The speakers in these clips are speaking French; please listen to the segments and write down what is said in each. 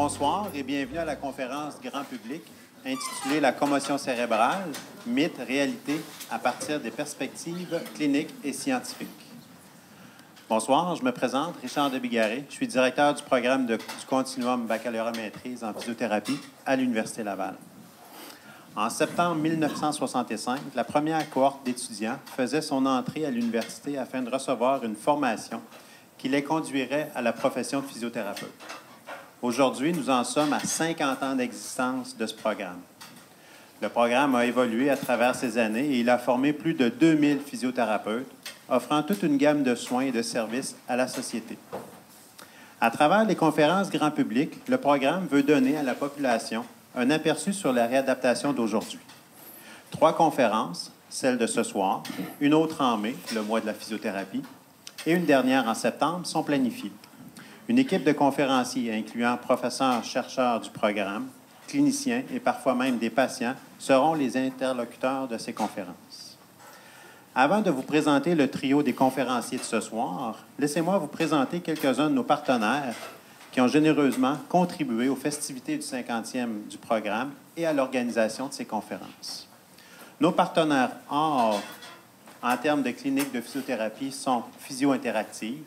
Bonsoir et bienvenue à la conférence grand public intitulée La commotion cérébrale, mythe, réalité à partir des perspectives cliniques et scientifiques. Bonsoir, je me présente, Richard Debigaré. Je suis directeur du programme du Continuum baccalauréat-maîtrise en physiothérapie à l'Université Laval. En septembre 1965, la première cohorte d'étudiants faisait son entrée à l'université afin de recevoir une formation qui les conduirait à la profession de physiothérapeute. Aujourd'hui, nous en sommes à 50 ans d'existence de ce programme. Le programme a évolué à travers ces années et il a formé plus de 2000 physiothérapeutes, offrant toute une gamme de soins et de services à la société. À travers les conférences grand public, le programme veut donner à la population un aperçu sur la réadaptation d'aujourd'hui. 3 conférences, celle de ce soir, une autre en mai, le mois de la physiothérapie, et une dernière en septembre, sont planifiées. Une équipe de conférenciers, incluant professeurs, chercheurs du programme, cliniciens et parfois même des patients, seront les interlocuteurs de ces conférences. Avant de vous présenter le trio des conférenciers de ce soir, laissez-moi vous présenter quelques-uns de nos partenaires qui ont généreusement contribué aux festivités du 50e du programme et à l'organisation de ces conférences. Nos partenaires hors en termes de cliniques de physiothérapie sont Physio Interactive,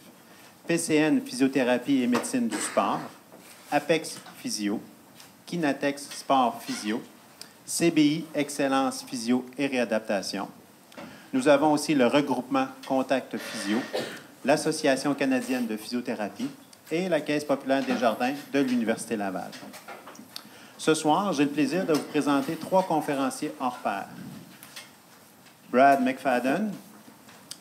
PCN Physiothérapie et Médecine du Sport, Apex Physio, Kinatex Sport Physio, CBI Excellence Physio et Réadaptation. Nous avons aussi le regroupement Contact Physio, l'Association canadienne de physiothérapie et la Caisse populaire des jardins de l'Université Laval. Ce soir, j'ai le plaisir de vous présenter 3 conférenciers hors pair. Brad McFadden,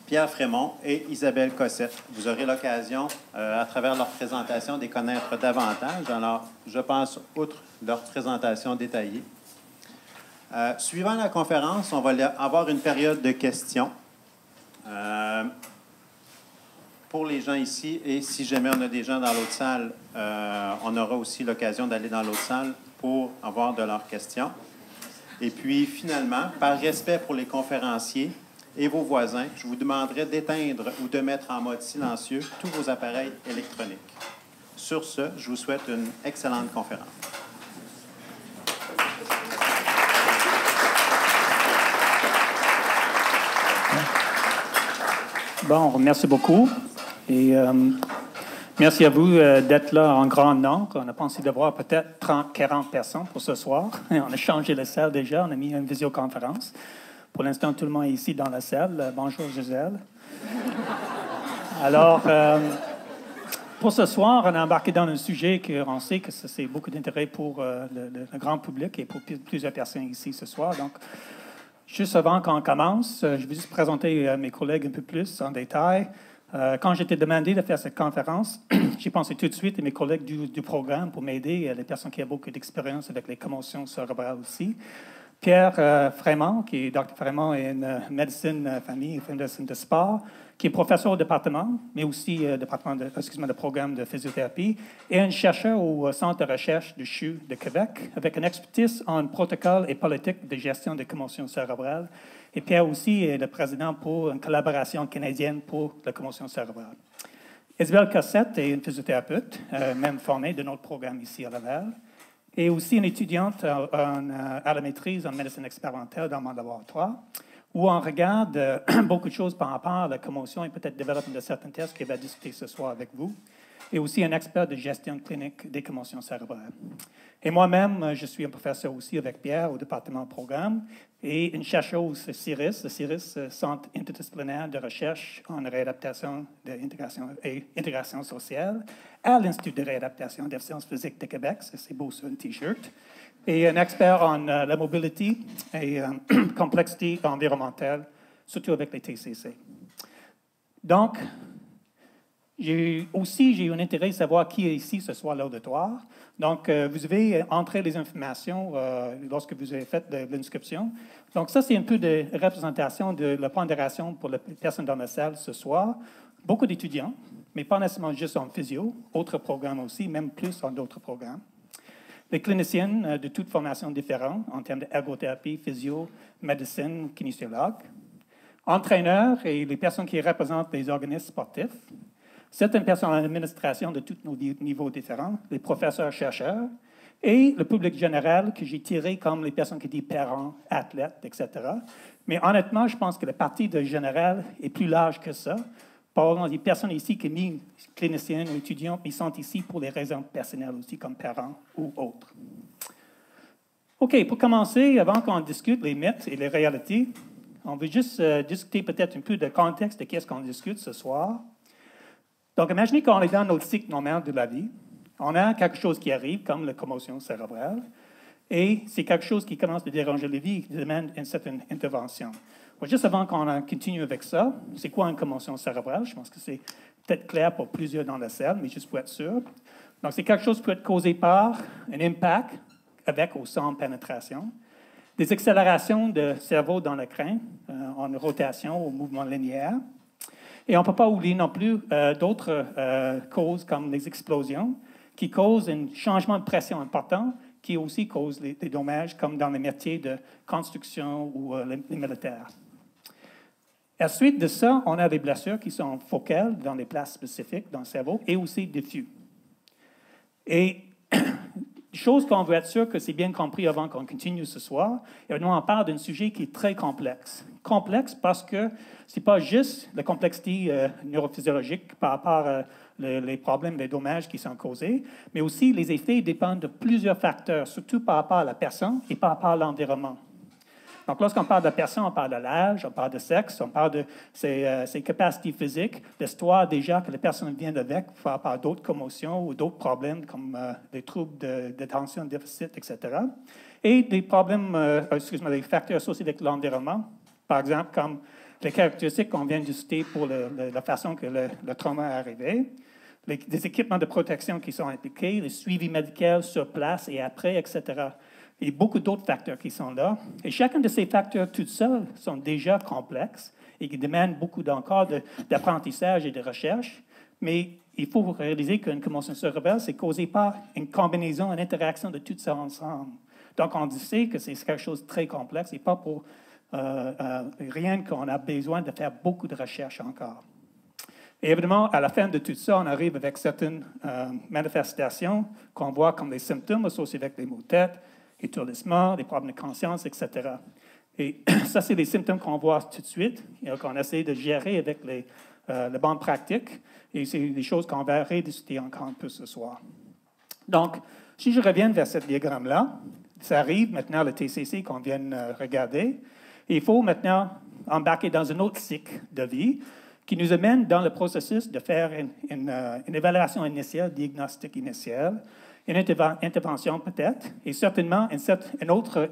Pierre Frémont et Isabelle Cossette. Vous aurez l'occasion, à travers leur présentation, de les connaître davantage. Alors, je passe outre leur présentation détaillée. Suivant la conférence, on va avoir une période de questions pour les gens ici. Et si jamais on a des gens dans l'autre salle, on aura aussi l'occasion d'aller dans l'autre salle pour avoir de leurs questions. Et puis, finalement, par respect pour les conférenciers et vos voisins, je vous demanderai d'éteindre ou de mettre en mode silencieux tous vos appareils électroniques. Sur ce, je vous souhaite une excellente conférence. Bon, merci beaucoup. Et merci à vous d'être là en grand nombre. On a pensé d'avoir peut-être 30-40 personnes pour ce soir. On a changé la salle déjà. On a mis une visioconférence. Pour l'instant, tout le monde est ici dans la salle. Bonjour, Gisèle. Alors, pour ce soir, on a embarqué dans un sujet qu'on sait que c'est beaucoup d'intérêt pour le grand public et pour plusieurs personnes ici ce soir. Donc, juste avant qu'on commence, je vais juste présenter mes collègues un peu plus en détail. Quand j'étais demandé de faire cette conférence, j'ai pensé tout de suite à mes collègues du programme pour m'aider, les personnes qui ont beaucoup d'expérience avec les commotions cérébrales aussi. Pierre Frémont, qui est Dr. Frémont est une médecine famille et médecine de sport, qui est professeur au département, mais aussi de programme de physiothérapie, et un chercheur au Centre de recherche du CHU de Québec, avec une expertise en protocole et politique de gestion des commotions cérébrales. Et Pierre aussi est le président pour une collaboration canadienne pour la commotion cérébrale. Isabelle Cossette est une physiothérapeute, même formée de notre programme ici à Laval, et aussi une étudiante à la maîtrise en médecine expérimentale dans mon laboratoire, où on regarde beaucoup de choses par rapport à la commotion et peut-être développement de certains tests qu'elle va discuter ce soir avec vous, et aussi un expert de gestion clinique des commotions cérébrales. Et moi-même, je suis un professeur aussi avec Pierre au département programme et une chercheuse au CIRIS, le CIRIS, Centre interdisciplinaire de recherche en réadaptation et intégration sociale, à l'Institut de réadaptation des sciences physiques de Québec, c'est beau sur un T-shirt, et un expert en la mobilité et complexité environnementale, surtout avec les TCC. Donc, j'ai eu un intérêt de savoir qui est ici ce soir à l'auditoire. Donc, vous avez entré les informations lorsque vous avez fait de l'inscription. Donc, ça, c'est un peu de représentation de la pondération pour les personnes dans la salle ce soir. Beaucoup d'étudiants, mais pas nécessairement juste en physio, autres programmes aussi, même plus en d'autres programmes. Les cliniciennes de toutes formations différentes en termes d'ergothérapie, physio, médecine, kinésiologue. Entraîneurs et les personnes qui représentent les organismes sportifs. certaines personnes en administration de tous nos niveaux différents, les professeurs-chercheurs, et le public général que j'ai tiré comme les personnes qui disent parents, athlètes, etc. Mais honnêtement, je pense que la partie de général est plus large que ça. Par des personnes ici qui sont cliniciens ou étudiants, ils sont ici pour des raisons personnelles aussi, comme parents ou autres. OK, pour commencer, avant qu'on discute les mythes et les réalités, on veut juste discuter peut-être un peu de contexte de qu'est-ce qu'on discute ce soir. Donc, imaginez qu'on est dans notre cycle normal de la vie. On a quelque chose qui arrive, comme la commotion cérébrale, et c'est quelque chose qui commence à déranger la vie, qui demande une certaine intervention. Bon, juste avant qu'on continue avec ça, c'est quoi une commotion cérébrale? Je pense que c'est peut-être clair pour plusieurs dans la salle, mais juste pour être sûr. Donc, c'est quelque chose qui peut être causé par un impact avec ou sans pénétration, des accélérations de cerveau dans le crâne, en rotation ou mouvement linéaire. Et on ne peut pas oublier non plus d'autres causes comme les explosions, qui causent un changement de pression important, qui aussi cause des dommages, comme dans les métiers de construction ou les militaires. Ensuite de ça, on a des blessures qui sont focales dans des places spécifiques dans le cerveau et aussi diffus. Et chose qu'on veut être sûr que c'est bien compris avant qu'on continue ce soir, et nous on parle d'un sujet qui est très complexe. Complexe parce que ce n'est pas juste la complexité neurophysiologique par rapport à les problèmes, les dommages qui sont causés, mais aussi les effets dépendent de plusieurs facteurs, surtout par rapport à la personne et par rapport à l'environnement. Donc, lorsqu'on parle de personne, on parle de l'âge, on parle de sexe, on parle de ses capacités physiques, l'histoire déjà que la personne vient avec par rapport à d'autres commotions ou d'autres problèmes comme des troubles d'attention, déficit, etc. Et des problèmes, des facteurs associés avec l'environnement, par exemple, comme les caractéristiques qu'on vient de citer pour la façon que le trauma est arrivé, des équipements de protection qui sont impliqués, les suivis médicaux sur place et après, etc. Il y a beaucoup d'autres facteurs qui sont là. Et chacun de ces facteurs, tout seuls, sont déjà complexes et qui demandent beaucoup encore d'apprentissage et de recherche. Mais il faut réaliser qu'une commotion cérébrale, c'est causé par une combinaison, une interaction de tout ça ensemble. Donc, on sait que c'est quelque chose de très complexe et pas pour rien qu'on a besoin de faire beaucoup de recherches encore. Et évidemment, à la fin de tout ça, on arrive avec certaines manifestations qu'on voit comme des symptômes associés avec des maux de tête, étourdissement, des problèmes de conscience, etc. Et ça, c'est les symptômes qu'on voit tout de suite et qu'on essaie de gérer avec les bonnes pratiques. Et c'est des choses qu'on va rediscuter encore un peu ce soir. Donc, si je reviens vers ce diagramme-là, ça arrive maintenant le TCC qu'on vient de regarder. Et il faut maintenant embarquer dans un autre cycle de vie qui nous amène dans le processus de faire une évaluation initiale, diagnostic initial, une intervention peut-être, et certainement une autre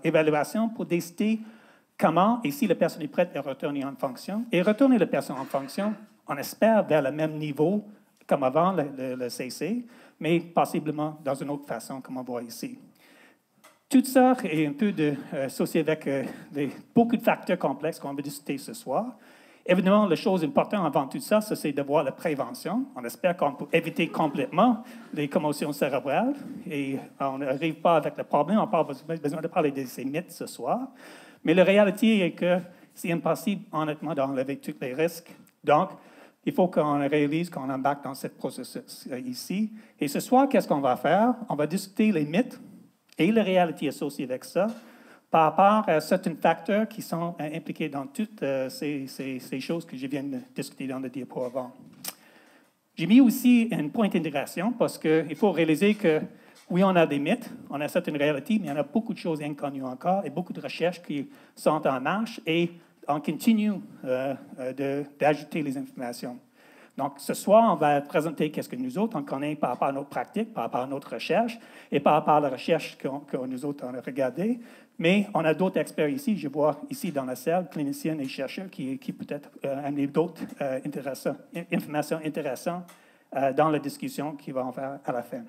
évaluation pour décider comment et si la personne est prête à retourner en fonction. Et retourner la personne en fonction, on espère vers le même niveau comme avant le CC, mais possiblement dans une autre façon, comme on voit ici. Tout ça est un peu associé avec beaucoup de facteurs complexes qu'on va discuter ce soir. Évidemment, la chose importante avant tout ça, c'est de voir la prévention. On espère qu'on peut éviter complètement les commotions cérébrales et on n'arrive pas avec le problème. On n'a pas besoin de parler de ces mythes ce soir. Mais la réalité est que c'est impossible, honnêtement, d'enlever tous les risques. Donc, il faut qu'on réalise qu'on embarque dans ce processus ici. Et ce soir, qu'est-ce qu'on va faire? On va discuter les mythes et les réalités associées avec ça, par rapport à certains facteurs qui sont impliqués dans toutes ces choses que je viens de discuter dans le diapo avant. J'ai mis aussi un point d'intégration parce qu'il faut réaliser que, oui, on a des mythes, on a certaines réalités, mais il y en a beaucoup de choses inconnues encore et beaucoup de recherches qui sont en marche et on continue d'ajouter les informations. Donc, ce soir, on va présenter qu'est-ce que nous autres, on connaît par rapport à notre pratique, par rapport à notre recherche et par rapport à la recherche que nous autres, on a regardée. Mais on a d'autres experts ici, je vois ici dans la salle, cliniciens et chercheurs qui peut-être amener d'autres informations intéressantes dans la discussion qu'ils vont faire à la fin.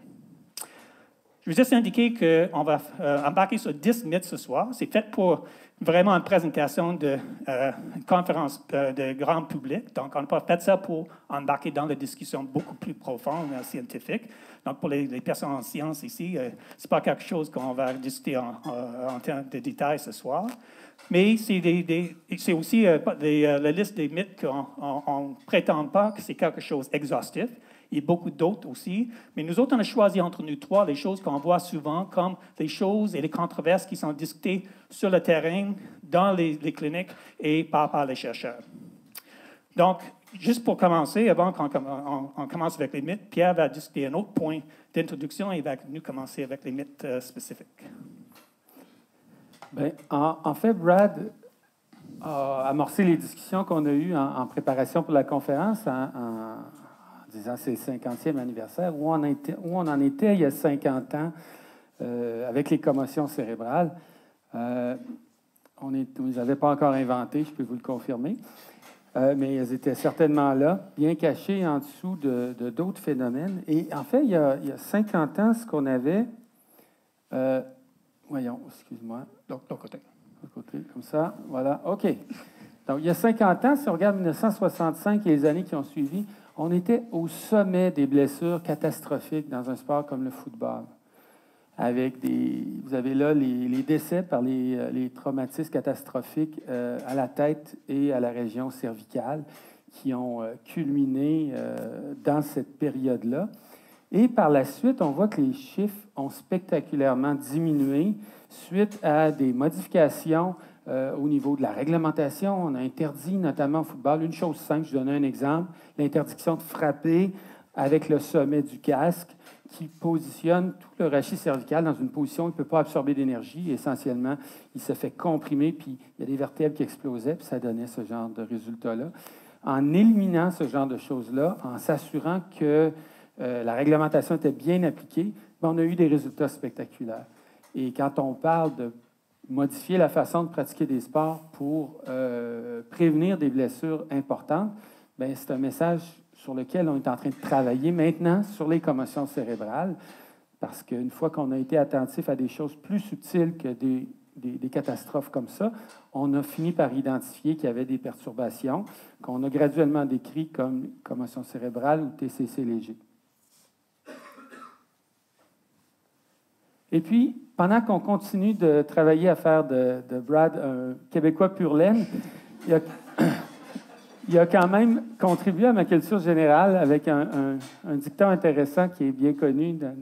Je veux juste indiquer qu'on va embarquer sur 10 mythes ce soir. C'est fait pour vraiment une présentation d'une conférence de grand public. Donc, on n'a pas fait ça pour embarquer dans la discussion beaucoup plus profonde, scientifique. Donc, pour les personnes en sciences ici, ce n'est pas quelque chose qu'on va discuter en termes de détails ce soir. Mais c'est aussi la liste des mythes qu'on ne prétend pas que c'est quelque chose d'exhaustif. Il y a beaucoup d'autres aussi. Mais nous autres, on a choisi entre nous trois les choses qu'on voit souvent comme les choses et les controverses qui sont discutées sur le terrain, dans les cliniques et par les chercheurs. Donc, juste pour commencer, avant qu'on commence avec les mythes, Pierre va discuter un autre point d'introduction et va nous commencer avec les mythes spécifiques. Bien, en fait, Brad a amorcé les discussions qu'on a eues en préparation pour la conférence en disant c'est le 50e anniversaire, où on en était il y a 50 ans avec les commotions cérébrales. On ne les avait pas encore inventées, je peux vous le confirmer, mais elles étaient certainement là, bien cachées en dessous de d'autres phénomènes. Et en fait, il y a 50 ans, ce qu'on avait... voyons, excuse-moi. De l'autre côté. De l'autre côté, comme ça, voilà, OK. Donc, il y a 50 ans, si on regarde 1965 et les années qui ont suivi, on était au sommet des blessures catastrophiques dans un sport comme le football. Vous avez là les décès par les traumatismes catastrophiques à la tête et à la région cervicale qui ont culminé dans cette période-là. Et par la suite, on voit que les chiffres ont spectaculairement diminué suite à des modifications au niveau de la réglementation. On a interdit, notamment au football, une chose simple, je donne un exemple, l'interdiction de frapper avec le sommet du casque qui positionne tout le rachis cervical dans une position où il ne peut pas absorber d'énergie. Essentiellement, il se fait comprimer, puis il y a des vertèbres qui explosaient, puis ça donnait ce genre de résultat-là. En éliminant ce genre de choses-là, en s'assurant que la réglementation était bien appliquée, on a eu des résultats spectaculaires. Et quand on parle de modifier la façon de pratiquer des sports pour prévenir des blessures importantes, bien, c'est un message sur lequel on est en train de travailler maintenant sur les commotions cérébrales, parce qu'une fois qu'on a été attentif à des choses plus subtiles que des catastrophes comme ça, on a fini par identifier qu'il y avait des perturbations qu'on a graduellement décrites comme commotion cérébrale ou TCC léger. Et puis, pendant qu'on continue de travailler à faire de Brad un Québécois pur laine, il a quand même contribué à ma culture générale avec un dicton intéressant qui est bien connu dans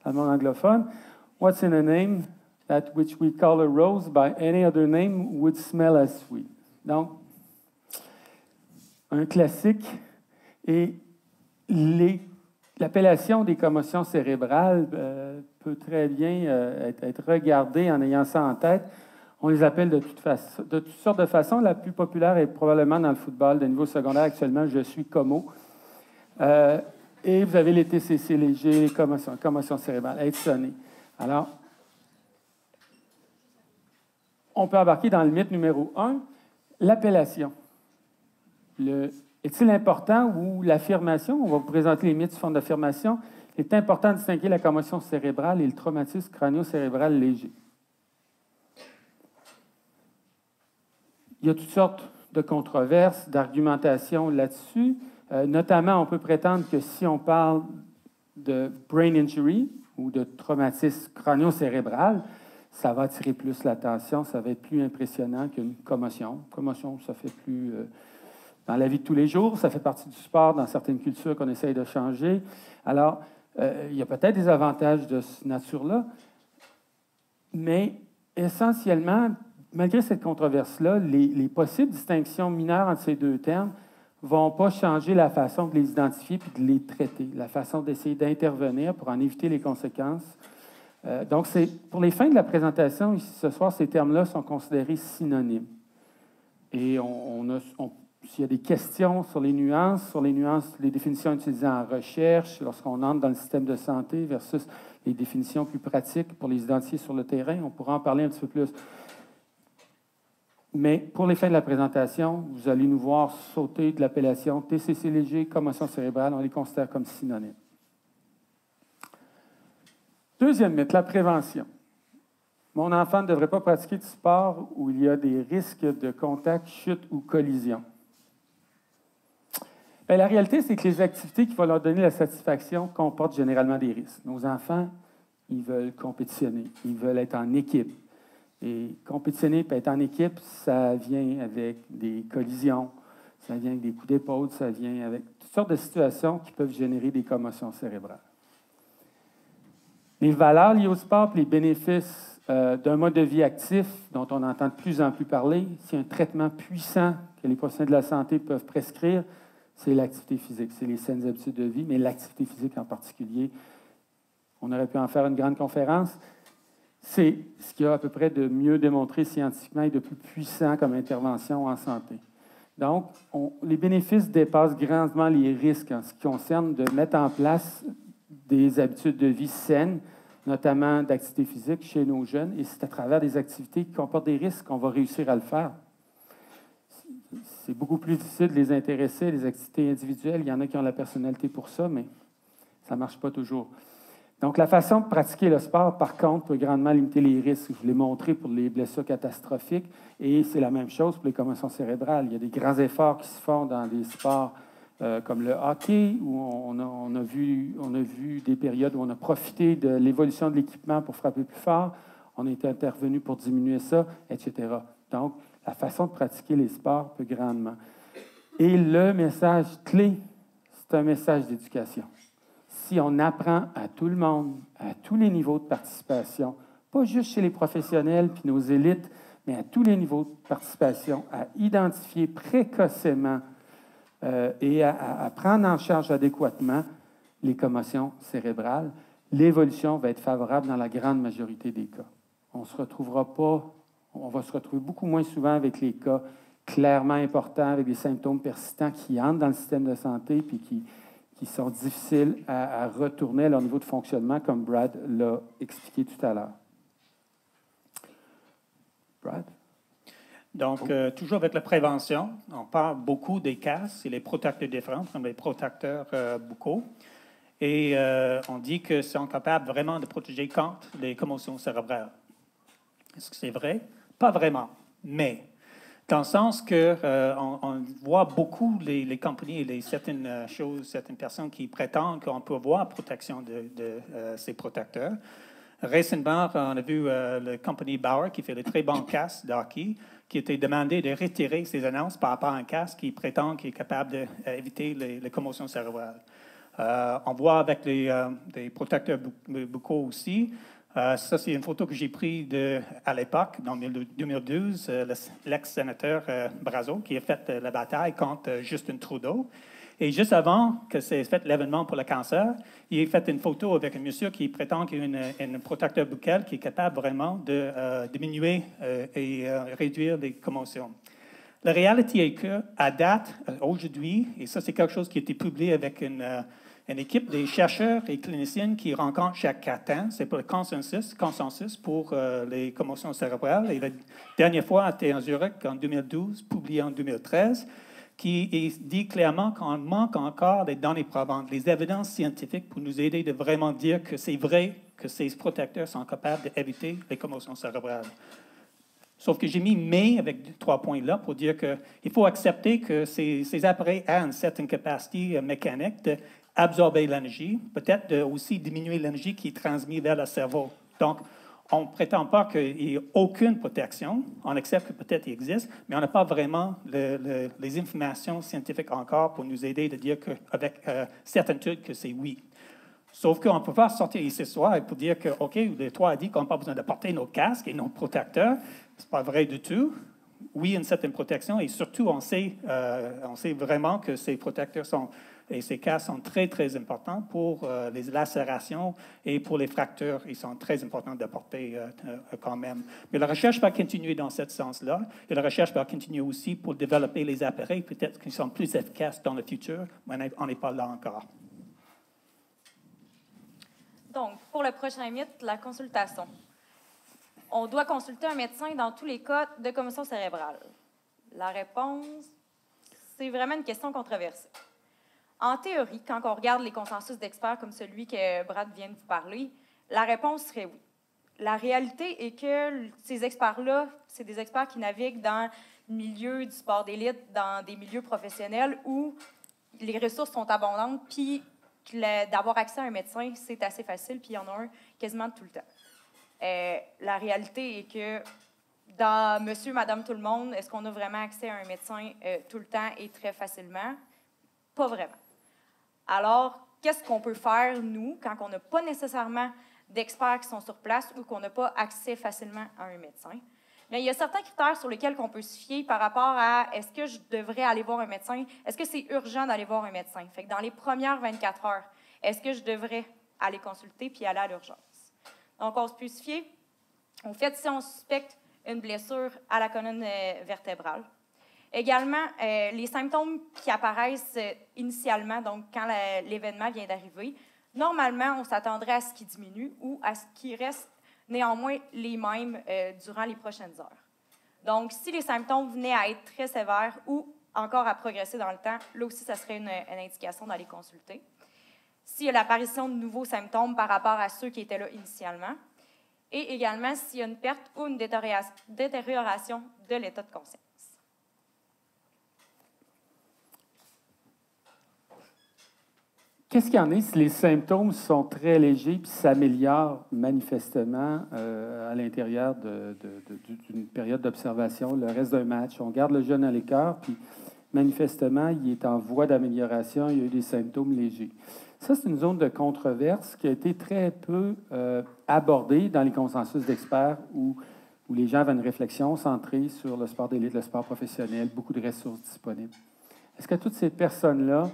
le monde anglophone. « What's in a name that which we call a rose by any other name would smell as sweet. » Donc, un classique. Et l'appellation des commotions cérébrales peut très bien être regardée en ayant ça en tête. On les appelle de toutes sortes de façons. La plus populaire est probablement dans le football de niveau secondaire. Actuellement, je suis Como. Et vous avez les TCC légers, les commotions cérébrales, être sonné. Alors, on peut embarquer dans le mythe numéro 1, l'appellation. Est-il important ou l'affirmation? On va vous présenter les mythes sous forme d'affirmation. Il est important de distinguer la commotion cérébrale et le traumatisme crânio-cérébral léger. Il y a toutes sortes de controverses, d'argumentations là-dessus. Notamment, on peut prétendre que si on parle de brain injury ou de traumatisme crânio-cérébral, ça va attirer plus l'attention, ça va être plus impressionnant qu'une commotion. Commotion, ça fait plus... dans la vie de tous les jours, ça fait partie du sport dans certaines cultures qu'on essaye de changer. Alors, il y a peut-être des avantages de cette nature-là, mais essentiellement, malgré cette controverse-là, les possibles distinctions mineures entre ces deux termes ne vont pas changer la façon de les identifier et de les traiter, la façon d'essayer d'intervenir pour en éviter les conséquences. Donc, pour les fins de la présentation, ici, ce soir, ces termes-là sont considérés synonymes. Et s'il y a des questions sur les nuances, les définitions utilisées en recherche, lorsqu'on entre dans le système de santé versus les définitions plus pratiques pour les identifier sur le terrain, on pourra en parler un petit peu plus. Mais pour les fins de la présentation, vous allez nous voir sauter de l'appellation TCC léger, commotion cérébrale, on les considère comme synonymes. Deuxième mythe, la prévention. Mon enfant ne devrait pas pratiquer de sport où il y a des risques de contact, chute ou collision. Bien, la réalité, c'est que les activités qui vont leur donner la satisfaction comportent généralement des risques. Nos enfants, ils veulent compétitionner, ils veulent être en équipe. Et compétitionner et être en équipe, ça vient avec des collisions, ça vient avec des coups d'épaule, ça vient avec toutes sortes de situations qui peuvent générer des commotions cérébrales. Les valeurs liées au sport et les bénéfices d'un mode de vie actif dont on entend de plus en plus parler, c'est un traitement puissant que les professionnels de la santé peuvent prescrire, c'est l'activité physique, c'est les saines habitudes de vie, mais l'activité physique en particulier. On aurait pu en faire une grande conférence. C'est ce qu'il y a à peu près de mieux démontré scientifiquement et de plus puissant comme intervention en santé. Donc, les bénéfices dépassent grandement les risques en ce qui concerne de mettre en place des habitudes de vie saines, notamment d'activité physique chez nos jeunes, et c'est à travers des activités qui comportent des risques qu'on va réussir à le faire. C'est beaucoup plus difficile de les intéresser, les activités individuelles. Il y en a qui ont la personnalité pour ça, mais ça ne marche pas toujours. Donc, la façon de pratiquer le sport, par contre, peut grandement limiter les risques. Je vous l'ai montré pour les blessures catastrophiques, et c'est la même chose pour les commotions cérébrales. Il y a des grands efforts qui se font dans des sports comme le hockey, où on a vu des périodes où on a profité de l'évolution de l'équipement pour frapper plus fort. On est intervenu pour diminuer ça, etc. Donc, la façon de pratiquer les sports peut grandement. Et le message clé, c'est un message d'éducation. Si on apprend à tout le monde, à tous les niveaux de participation, pas juste chez les professionnels puis nos élites, mais à tous les niveaux de participation, à identifier précocement et à prendre en charge adéquatement les commotions cérébrales, l'évolution va être favorable dans la grande majorité des cas. On va se retrouver beaucoup moins souvent avec les cas clairement importants, avec des symptômes persistants qui entrent dans le système de santé puis qui sont difficiles à retourner à leur niveau de fonctionnement, comme Brad l'a expliqué tout à l'heure. Brad? Donc, toujours avec la prévention, on parle beaucoup des casques et les protecteurs différents, comme les protecteurs buccaux. Et on dit qu'ils sont capables vraiment de protéger contre les commotions cérébrales. Est-ce que c'est vrai? Pas vraiment, mais dans le sens que on voit beaucoup les compagnies et certaines personnes qui prétendent qu'on peut avoir protection de ces protecteurs. Récemment, on a vu la compagnie Bauer qui fait de très bons casques de hockey, qui était demandé de retirer ses annonces par rapport à un casque qui prétend qu'il est capable d'éviter les commotions cérébrales. On voit avec les protecteurs buccaux aussi. Ça, c'est une photo que j'ai prise à l'époque, en 2012, l'ex-sénateur Brazo, qui a fait la bataille contre Justin Trudeau. Et juste avant que c'est fait l'événement pour le cancer, il a fait une photo avec un monsieur qui prétend qu'il y a un protecteur buccal qui est capable vraiment de diminuer et réduire les commotions. La réalité est qu'à date, aujourd'hui, et ça c'est quelque chose qui a été publié avec une équipe des chercheurs et cliniciens qui rencontrent chaque 4 ans, c'est pour le consensus pour les commotions cérébrales. Et la dernière fois, c'était en Zurich en 2012, publié en 2013, qui dit clairement qu'on manque encore des données probantes, les évidences scientifiques pour nous aider de vraiment dire que c'est vrai que ces protecteurs sont capables d'éviter les commotions cérébrales. Sauf que j'ai mis « mais » avec 3 points là pour dire qu'il faut accepter que ces appareils ont une certaine capacité mécanique d'absorber l'énergie, peut-être aussi diminuer l'énergie qui est transmise vers le cerveau. Donc, on ne prétend pas qu'il n'y ait aucune protection. On accepte que peut-être il existe, mais on n'a pas vraiment les informations scientifiques encore pour nous aider de dire qu'avec certitude que c'est oui. Sauf qu'on ne peut pas sortir ici ce soir et pour dire que, OK, le 3 a dit qu'on n'a pas besoin de porter nos casques et nos protecteurs. Ce n'est pas vrai du tout. Oui, une certaine protection et surtout, on sait vraiment que ces protecteurs et ces casques sont très, très importants pour les lacérations et pour les fractures. Ils sont très importants de porter quand même. Mais la recherche va continuer dans ce sens-là. Et la recherche va continuer aussi pour développer les appareils, peut-être qui sont plus efficaces dans le futur, mais on n'est pas là encore. Donc, pour le prochain mythe, la consultation. On doit consulter un médecin dans tous les cas de commotion cérébrale. La réponse, c'est vraiment une question controversée. En théorie, quand on regarde les consensus d'experts comme celui que Brad vient de vous parler, la réponse serait oui. La réalité est que ces experts-là, c'est des experts qui naviguent dans le milieu du sport d'élite, dans des milieux professionnels où les ressources sont abondantes, puis d'avoir accès à un médecin, c'est assez facile, puis il y en a un quasiment tout le temps. La réalité est que Dans Monsieur, Madame, tout le monde, est-ce qu'on a vraiment accès à un médecin tout le temps et très facilement? Pas vraiment. Alors, qu'est-ce qu'on peut faire, nous, quand on n'a pas nécessairement d'experts qui sont sur place ou qu'on n'a pas accès facilement à un médecin? Bien, il y a certains critères sur lesquels on peut se fier par rapport à est-ce que je devrais aller voir un médecin? Est-ce que c'est urgent d'aller voir un médecin? Fait que dans les premières 24 heures, est-ce que je devrais aller consulter puis aller à l'urgence? Donc, on peut se fier au fait si on suspecte une blessure à la colonne vertébrale. Également, les symptômes qui apparaissent initialement, donc quand l'événement vient d'arriver, normalement, on s'attendrait à ce qu'ils diminuent ou à ce qu'ils restent néanmoins les mêmes durant les prochaines heures. Donc, si les symptômes venaient à être très sévères ou encore à progresser dans le temps, là aussi, ça serait une indication d'aller consulter. S'il y a l'apparition de nouveaux symptômes par rapport à ceux qui étaient là initialement, et également s'il y a une perte ou une détérioration de l'état de conscience. Qu'est-ce qu'il y en est si les symptômes sont très légers et s'améliorent manifestement à l'intérieur d'une période d'observation, le reste d'un match? On garde le jeune à l'écart, puis manifestement, il est en voie d'amélioration, il y a eu des symptômes légers. Ça, c'est une zone de controverse qui a été très peu abordée dans les consensus d'experts où les gens avaient une réflexion centrée sur le sport d'élite, le sport professionnel, beaucoup de ressources disponibles. Est-ce que toutes ces personnes-là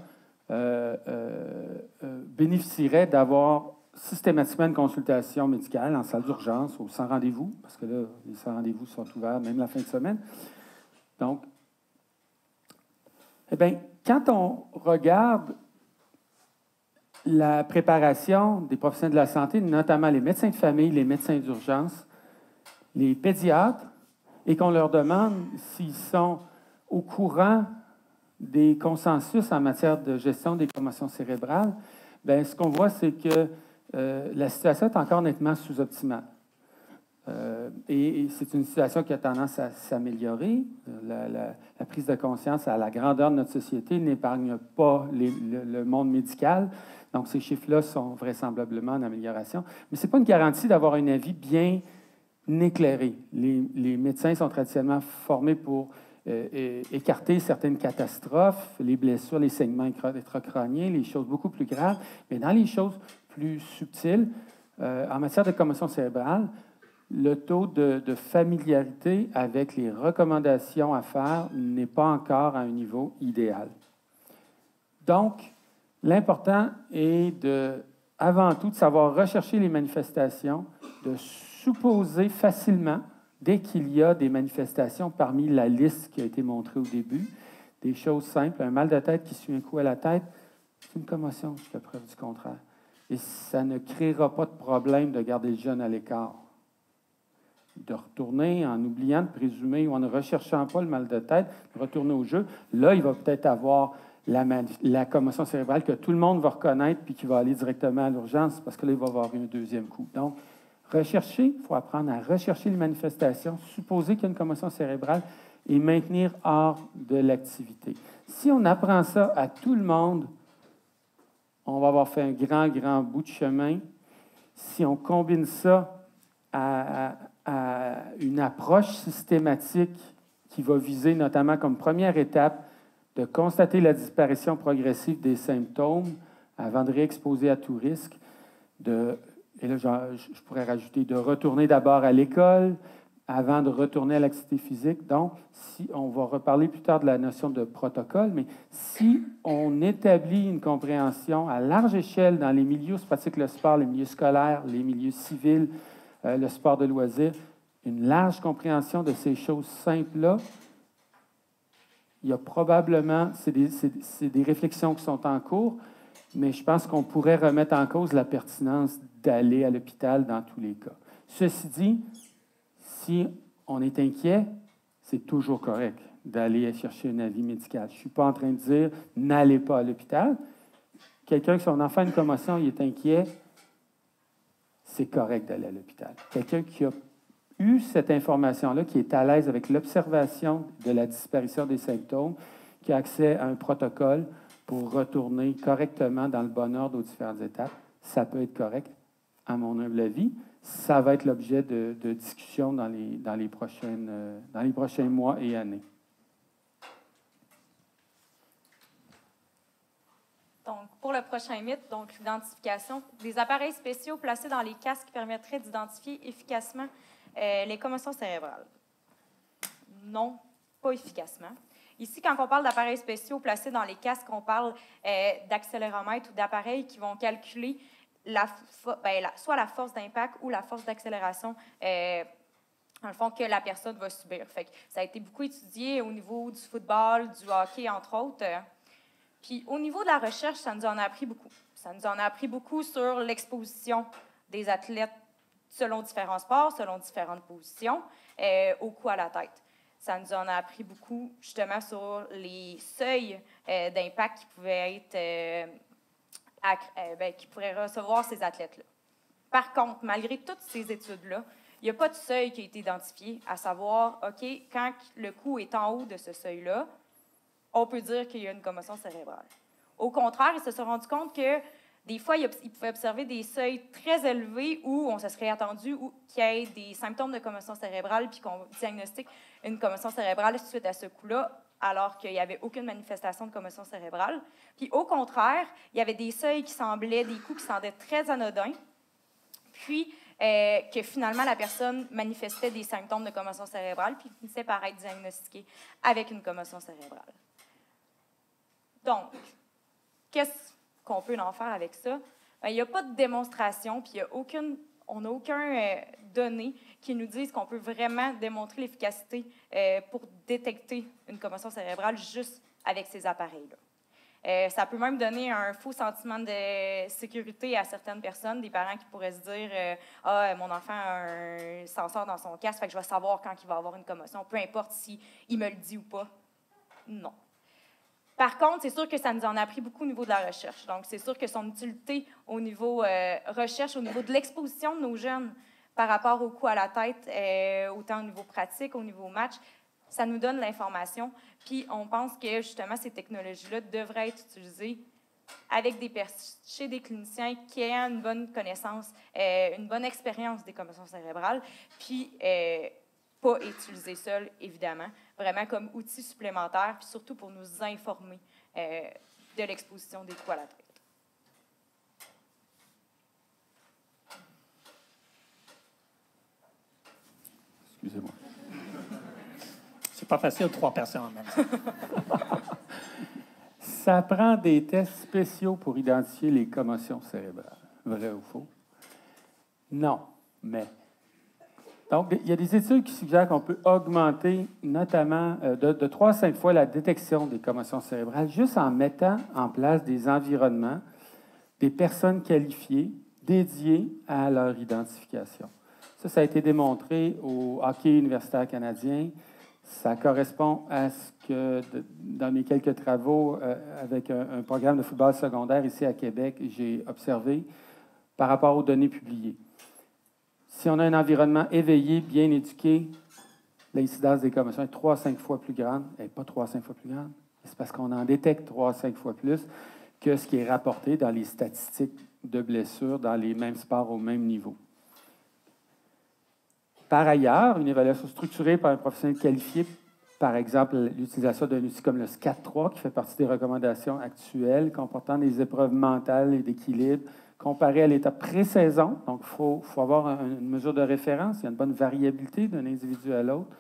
bénéficieraient d'avoir systématiquement une consultation médicale en salle d'urgence ou sans rendez-vous, parce que là, les sans rendez-vous sont ouverts même la fin de semaine. Donc, eh bien, quand on regarde la préparation des professionnels de la santé, notamment les médecins de famille, les médecins d'urgence, les pédiatres, et qu'on leur demande s'ils sont au courant des consensus en matière de gestion des commotions cérébrales, bien, ce qu'on voit, c'est que la situation est encore nettement sous-optimale. Et c'est une situation qui a tendance à s'améliorer. La prise de conscience à la grandeur de notre société n'épargne pas le monde médical. Donc, ces chiffres-là sont vraisemblablement en amélioration. Mais ce n'est pas une garantie d'avoir un avis bien éclairé. Les médecins sont traditionnellement formés pour écarter certaines catastrophes, les blessures, les saignements intracrâniens, les choses beaucoup plus graves. Mais dans les choses plus subtiles, en matière de commotion cérébrale, le taux de familiarité avec les recommandations à faire n'est pas encore à un niveau idéal. Donc, l'important est avant tout de savoir rechercher les manifestations, de supposer facilement, dès qu'il y a des manifestations parmi la liste qui a été montrée au début, des choses simples, un mal de tête qui suit un coup à la tête, c'est une commotion jusqu'à preuve du contraire. Et ça ne créera pas de problème de garder le jeune à l'écart. De retourner en oubliant de présumer ou en ne recherchant pas le mal de tête, de retourner au jeu. Là, il va peut-être avoir la commotion cérébrale que tout le monde va reconnaître puis qui va aller directement à l'urgence parce que là, il va avoir un deuxième coup. Donc, rechercher, il faut apprendre à rechercher les manifestations, supposer qu'il y a une commotion cérébrale et maintenir hors de l'activité. Si on apprend ça à tout le monde, on va avoir fait un grand, grand bout de chemin. Si on combine ça à une approche systématique qui va viser notamment comme première étape de constater la disparition progressive des symptômes avant de réexposer à tout risque, et là je pourrais rajouter de retourner d'abord à l'école avant de retourner à l'activité physique. Donc, si on va reparler plus tard de la notion de protocole, mais si on établit une compréhension à large échelle dans les milieux où se pratique le sport, les milieux scolaires, les milieux civils, le sport de loisirs, une large compréhension de ces choses simples-là, il y a probablement, c'est des réflexions qui sont en cours, mais je pense qu'on pourrait remettre en cause la pertinence d'aller à l'hôpital dans tous les cas. Ceci dit, si on est inquiet, c'est toujours correct d'aller chercher un avis médical. Je ne suis pas en train de dire « n'allez pas à l'hôpital ». Quelqu'un qui son enfant a une commotion, il est inquiet, c'est correct d'aller à l'hôpital. Quelqu'un qui a eu cette information-là, qui est à l'aise avec l'observation de la disparition des symptômes, qui a accès à un protocole pour retourner correctement dans le bon ordre aux différentes étapes, ça peut être correct, à mon humble avis. Ça va être l'objet de discussions dans les prochains mois et années. Donc, pour le prochain mythe, donc l'identification, des appareils spéciaux placés dans les casques permettraient d'identifier efficacement les commotions cérébrales. Non, pas efficacement. Ici, quand on parle d'appareils spéciaux placés dans les casques, on parle d'accéléromètres ou d'appareils qui vont calculer soit la force d'impact ou la force d'accélération dans le fond, que la personne va subir. Fait que ça a été beaucoup étudié au niveau du football, du hockey, entre autres. Puis au niveau de la recherche, ça nous en a appris beaucoup. Ça nous en a appris beaucoup sur l'exposition des athlètes selon différents sports, selon différentes positions, au coup à la tête. Ça nous en a appris beaucoup, justement, sur les seuils d'impact qui pouvaient être, qui pourraient recevoir ces athlètes-là. Par contre, malgré toutes ces études-là, il n'y a pas de seuil qui a été identifié, à savoir, OK, quand le coup est en haut de ce seuil-là, on peut dire qu'il y a une commotion cérébrale. Au contraire, ils se sont rendus compte que des fois, ils pouvaient observer des seuils très élevés où on se serait attendu qu'il y ait des symptômes de commotion cérébrale puis qu'on diagnostique une commotion cérébrale suite à ce coup-là, alors qu'il n'y avait aucune manifestation de commotion cérébrale. Puis au contraire, il y avait des seuils qui semblaient, des coups qui semblaient très anodins, puis que finalement, la personne manifestait des symptômes de commotion cérébrale puis finissait par être diagnostiquée avec une commotion cérébrale. Donc, qu'est-ce qu'on peut en faire avec ça? Bien, il n'y a pas de démonstration, puis on n'a aucun données qui nous disent qu'on peut vraiment démontrer l'efficacité pour détecter une commotion cérébrale juste avec ces appareils-là. Ça peut même donner un faux sentiment de sécurité à certaines personnes, des parents qui pourraient se dire « Ah, mon enfant a un sensor dans son casque, fait que je vais savoir quand il va avoir une commotion, peu importe s'il me le dit ou pas. » Non. Par contre, c'est sûr que ça nous en a appris beaucoup au niveau de la recherche. Donc, c'est sûr que son utilité au niveau recherche, au niveau de l'exposition de nos jeunes par rapport au coup à la tête, autant au niveau pratique, au niveau match, ça nous donne l'information. Puis, on pense que, justement, ces technologies-là devraient être utilisées chez des cliniciens qui aient une bonne connaissance, une bonne expérience des commotions cérébrales, puis pas utilisées seules, évidemment, vraiment comme outil supplémentaire, puis surtout pour nous informer de l'exposition des coups à la tête. Excusez-moi. C'est pas facile, 3 personnes même. Ça prend des tests spéciaux pour identifier les commotions cérébrales. Vrai ou faux? Non, mais... Donc, il y a des études qui suggèrent qu'on peut augmenter notamment de 3 à 5 fois la détection des commotions cérébrales juste en mettant en place des environnements, des personnes qualifiées, dédiées à leur identification. Ça a été démontré au hockey universitaire canadien. Ça correspond à ce que, dans mes quelques travaux avec un programme de football secondaire ici à Québec, j'ai observé par rapport aux données publiées. Si on a un environnement éveillé, bien éduqué, l'incidence des commotions est 3 à 5 fois plus grande. Elle n'est pas 3 à 5 fois plus grande. C'est parce qu'on en détecte 3 à 5 fois plus que ce qui est rapporté dans les statistiques de blessures dans les mêmes sports au même niveau. Par ailleurs, une évaluation structurée par un professionnel qualifié, par exemple l'utilisation d'un outil comme le SCAT-3, qui fait partie des recommandations actuelles comportant des épreuves mentales et d'équilibre, comparé à l'état pré-saison. Donc, il faut avoir une mesure de référence. Il y a une bonne variabilité d'un individu à l'autre.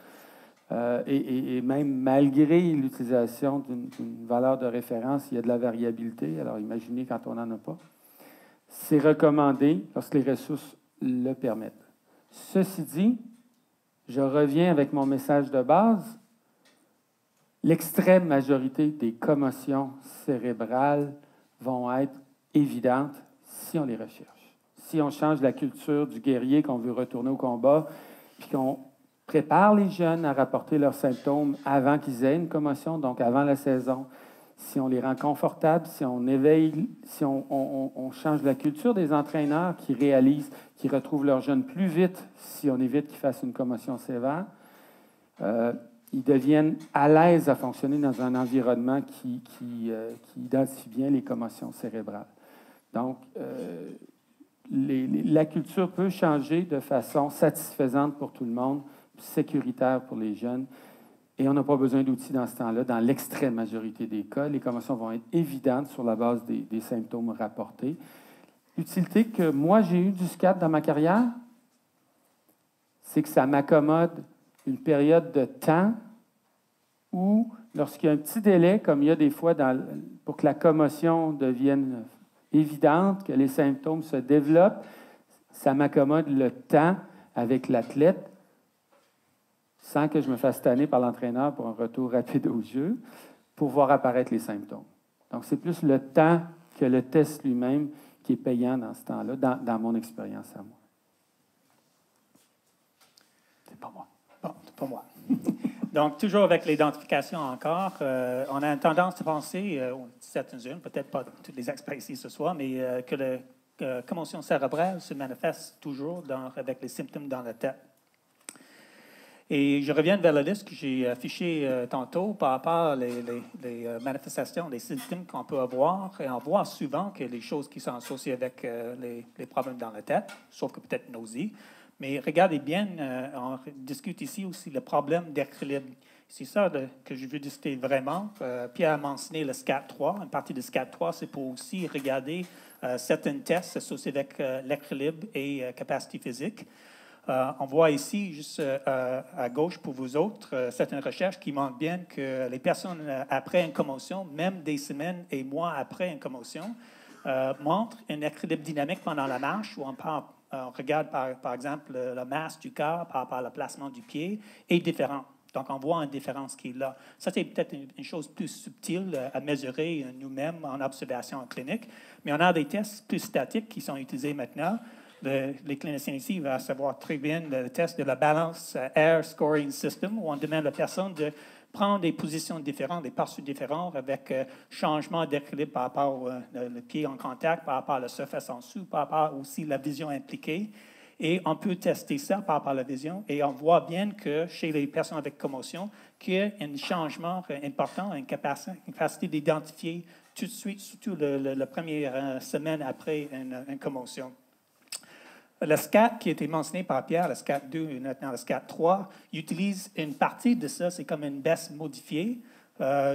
Et même malgré l'utilisation d'une valeur de référence, il y a de la variabilité. Alors, imaginez quand on n'en a pas. C'est recommandé lorsque les ressources le permettent. Ceci dit, je reviens avec mon message de base. L'extrême majorité des commotions cérébrales vont être évidentes si on les recherche. Si on change la culture du guerrier qu'on veut retourner au combat, puis qu'on prépare les jeunes à rapporter leurs symptômes avant qu'ils aient une commotion, donc avant la saison, si on les rend confortables, si on éveille, si on change la culture des entraîneurs qui réalisent, qui retrouvent leurs jeunes plus vite si on évite qu'ils fassent une commotion sévère, ils deviennent à l'aise à fonctionner dans un environnement qui identifie bien les commotions cérébrales. Donc, la culture peut changer de façon satisfaisante pour tout le monde, sécuritaire pour les jeunes. Et on n'a pas besoin d'outils dans ce temps-là. Dans l'extrême majorité des cas, les commotions vont être évidentes sur la base des symptômes rapportés. L'utilité que moi, j'ai eue du SCAT dans ma carrière, c'est que ça m'accommode une période de temps où, lorsqu'il y a un petit délai, comme il y a des fois pour que la commotion devienne évidente, que les symptômes se développent, ça m'accommode le temps avec l'athlète sans que je me fasse tanner par l'entraîneur pour un retour rapide au jeu, pour voir apparaître les symptômes. Donc, c'est plus le temps que le test lui-même qui est payant dans ce temps-là, dans mon expérience à moi. C'est pas moi. Bon, c'est pas moi. Donc, toujours avec l'identification encore, on a une tendance à penser, certaines-unes, peut-être pas tous les experts ici ce soir, mais que la commotion cérébrale se manifeste toujours avec les symptômes dans la tête. Et je reviens vers la liste que j'ai affichée tantôt par rapport les manifestations, les symptômes qu'on peut avoir. Et on voit souvent que les choses qui sont associées avec les problèmes dans la tête, sauf que peut-être nausée. Mais regardez bien, on discute ici aussi le problème d'équilibre. C'est ça que je veux discuter vraiment. Pierre a mentionné le SCAT-3. Une partie de SCAT-3, c'est pour aussi regarder certains tests associés avec l'équilibre et capacité physique. On voit ici, juste à gauche pour vous autres, certaines recherches qui montrent bien que les personnes après une commotion, même des semaines et mois après une commotion, montrent un équilibre dynamique pendant la marche, où on regarde par exemple la masse du corps par rapport au placement du pied, est différent. Donc, on voit une différence qui est là. Ça, c'est peut-être une chose plus subtile à mesurer nous-mêmes en observation clinique, mais on a des tests plus statiques qui sont utilisés maintenant. Les cliniciens ici vont savoir très bien le test de la Balance Air Scoring System, où on demande à la personne de prendre des positions différentes, des postures différentes, avec changement d'équilibre par rapport au le pied en contact, par rapport à la surface en dessous, par rapport aussi à la vision impliquée. Et on peut tester ça par rapport à la vision. Et on voit bien que chez les personnes avec commotion, qu'il y a un changement important, une capacité d'identifier tout de suite, surtout la première semaine après une commotion. Le SCAT qui a été mentionné par Pierre, le SCAT-2 et maintenant le SCAT-3, utilise une partie de ça, c'est comme une baisse modifiée,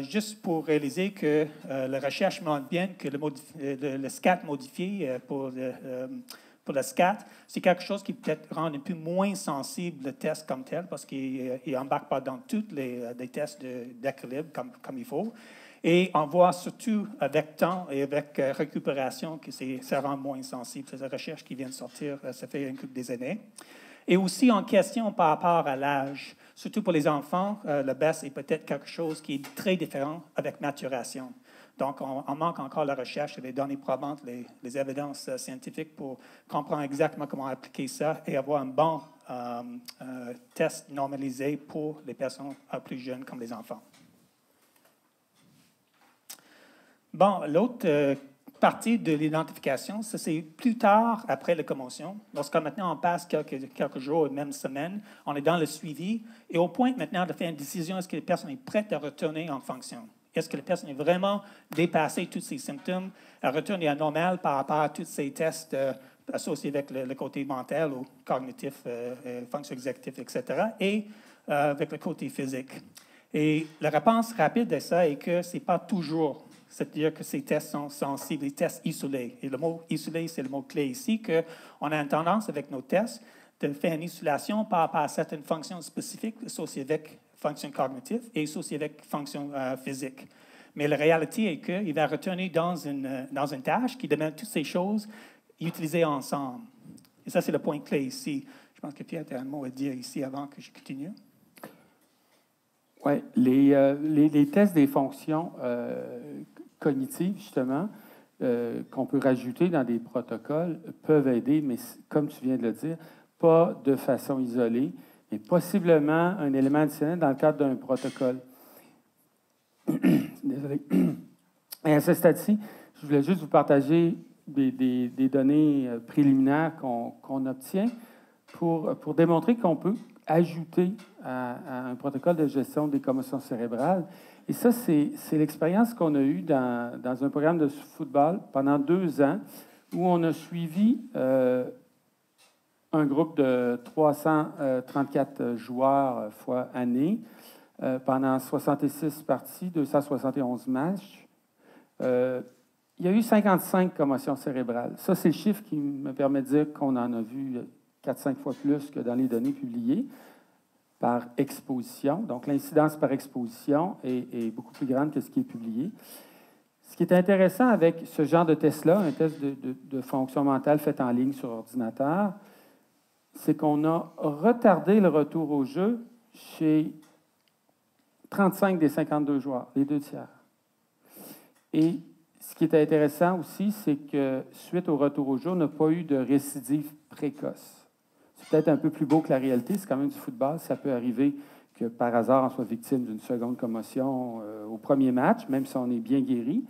juste pour réaliser que la recherche montre bien que le SCAT modifié pour le SCAT, c'est quelque chose qui peut-être rend un peu moins sensible le test comme tel, parce qu'il n'embarque pas dans tous les tests d'équilibre comme il faut. Et on voit surtout avec temps et avec récupération que ça rend moins sensible. C'est la recherche qui vient de sortir, ça fait un couple des années. Et aussi en question par rapport à l'âge, surtout pour les enfants, le baisse est peut-être quelque chose qui est très différent avec maturation. Donc, on manque encore la recherche et les données probantes, les évidences scientifiques pour comprendre exactement comment appliquer ça et avoir un bon test normalisé pour les personnes plus jeunes comme les enfants. Bon, l'autre partie de l'identification, ça c'est plus tard après la commotion. Lorsque maintenant on passe quelques jours et même semaines, on est dans le suivi et au point maintenant de faire une décision, est-ce que la personne est prête à retourner en fonction? Est-ce que la personne est vraiment dépassé tous ses symptômes, à retourner à normal par rapport à tous ces tests associés avec le côté mental ou cognitif, fonction exécutive, etc., et avec le côté physique. Et la réponse rapide de ça est que ce n'est pas toujours. C'est-à-dire que ces tests sont sensibles, des tests isolés. Et le mot isolé, c'est le mot-clé ici, qu'on a une tendance avec nos tests de faire une isolation par rapport à certaines fonctions spécifiques associées avec fonctions cognitives et associées avec fonctions physiques. Mais la réalité est qu'il va retourner dans une tâche qui demande toutes ces choses utilisées ensemble. Et ça, c'est le point clé ici. Je pense que Pierre a un mot à dire ici avant que je continue. Oui, les tests des fonctions cognitives, justement, qu'on peut rajouter dans des protocoles, peuvent aider, mais comme tu viens de le dire, pas de façon isolée, mais possiblement un élément additionnel dans le cadre d'un protocole. Désolé. Et à ce stade-ci, je voulais juste vous partager des données préliminaires qu'on obtient pour démontrer qu'on peut ajouter à un protocole de gestion des commotions cérébrales. Et ça, c'est l'expérience qu'on a eue dans un programme de football pendant 2 ans où on a suivi un groupe de 334 joueurs fois année pendant 66 parties, 271 matchs. Il y a eu 55 commotions cérébrales. Ça, c'est le chiffre qui me permet de dire qu'on en a vu 4-5 fois plus que dans les données publiées par exposition. Donc, l'incidence par exposition est beaucoup plus grande que ce qui est publié. Ce qui est intéressant avec ce genre de test-là, un test de fonction mentale fait en ligne sur ordinateur, c'est qu'on a retardé le retour au jeu chez 35 des 52 joueurs, les 2 tiers. Et ce qui est intéressant aussi, c'est que suite au retour au jeu, on n'a pas eu de récidive précoce. C'est peut-être un peu plus beau que la réalité, c'est quand même du football. Ça peut arriver que par hasard, on soit victime d'une seconde commotion au premier match, même si on est bien guéri.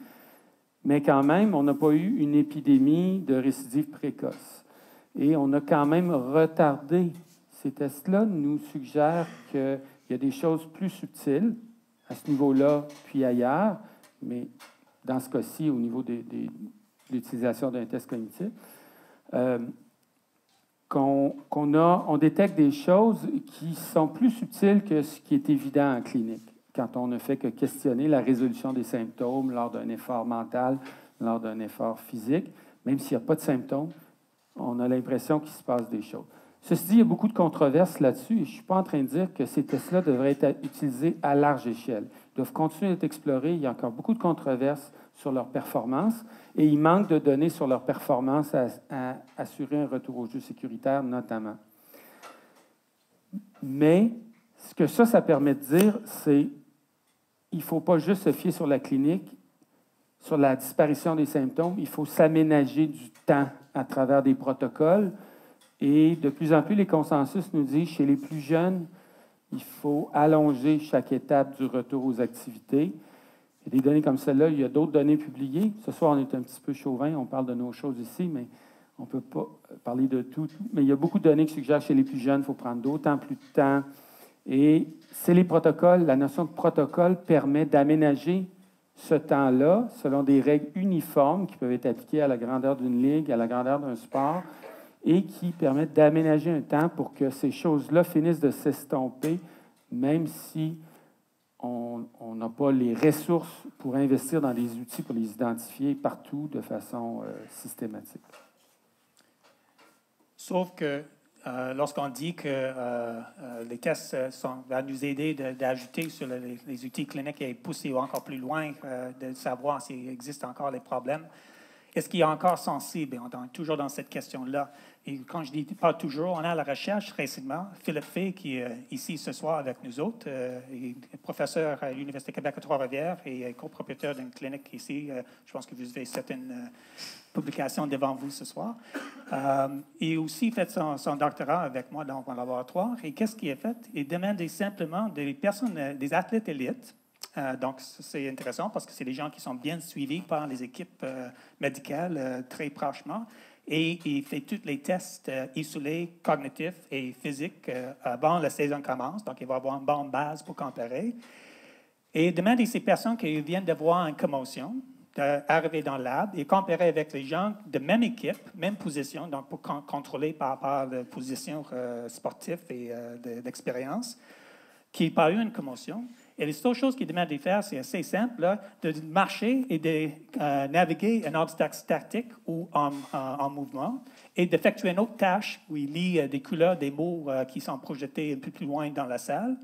Mais quand même, on n'a pas eu une épidémie de récidive précoce. Et on a quand même retardé. Ces tests-là nous suggèrent qu'il y a des choses plus subtiles à ce niveau-là, puis ailleurs, mais dans ce cas-ci, au niveau de l'utilisation d'un test cognitif, on détecte des choses qui sont plus subtiles que ce qui est évident en clinique, quand on ne fait que questionner la résolution des symptômes lors d'un effort mental, lors d'un effort physique. Même s'il n'y a pas de symptômes, on a l'impression qu'il se passe des choses. Ceci dit, il y a beaucoup de controverses là-dessus et je ne suis pas en train de dire que ces tests-là devraient être utilisés à large échelle. Ils doivent continuer d'être explorés. Il y a encore beaucoup de controverses sur leur performance et il manque de données sur leur performance à assurer un retour au jeu sécuritaire, notamment. Mais ce que ça permet de dire, c'est qu'il ne faut pas juste se fier sur la clinique, sur la disparition des symptômes. Il faut s'aménager du temps à travers des protocoles. Et de plus en plus, les consensus nous disent, chez les plus jeunes, il faut allonger chaque étape du retour aux activités. Il y a des données comme celle-là, il y a d'autres données publiées. Ce soir, on est un petit peu chauvin, on parle de nos choses ici, mais on ne peut pas parler de tout. Mais il y a beaucoup de données qui suggèrent que chez les plus jeunes, il faut prendre d'autant plus de temps. Et c'est les protocoles, la notion de protocole permet d'aménager ce temps-là selon des règles uniformes qui peuvent être appliquées à la grandeur d'une ligue, à la grandeur d'un sport, et qui permettent d'aménager un temps pour que ces choses-là finissent de s'estomper, même si on n'a pas les ressources pour investir dans des outils pour les identifier partout de façon systématique. Sauf que lorsqu'on dit que les tests vont nous aider d'ajouter sur les outils cliniques et pousser encore plus loin, de savoir s'il existe encore des problèmes, est-ce qu'il est encore sensible? On est toujours dans cette question-là. Et quand je dis pas toujours, on a la recherche récemment. Philippe Fay, qui est ici ce soir avec nous autres, est professeur à l'Université Québec à Trois-Rivières et copropriétaire d'une clinique ici. Je pense que vous avez certaines publications devant vous ce soir. Il a aussi fait son doctorat avec moi dans mon laboratoire. Et qu'est-ce qu'il a fait? Il demandait simplement des personnes, des athlètes élites. Donc, c'est intéressant parce que c'est des gens qui sont bien suivis par les équipes médicales très prochement. Et il fait tous les tests isolés, cognitifs et physiques avant la saison commence. Donc, il va avoir une bonne base pour comparer. Et il demande à ces personnes qui viennent de voir une commotion, d'arriver dans le lab et comparer avec les gens de même équipe, même position, donc pour contrôler par rapport à la position sportive et d'expérience, qui n'ont pas eu une commotion. Et les seules choses qu'il demande de faire, c'est assez simple, là, de marcher et de naviguer un obstacle statique ou en mouvement et d'effectuer une autre tâche où il lit des couleurs, des mots qui sont projetés un peu plus loin dans la salle.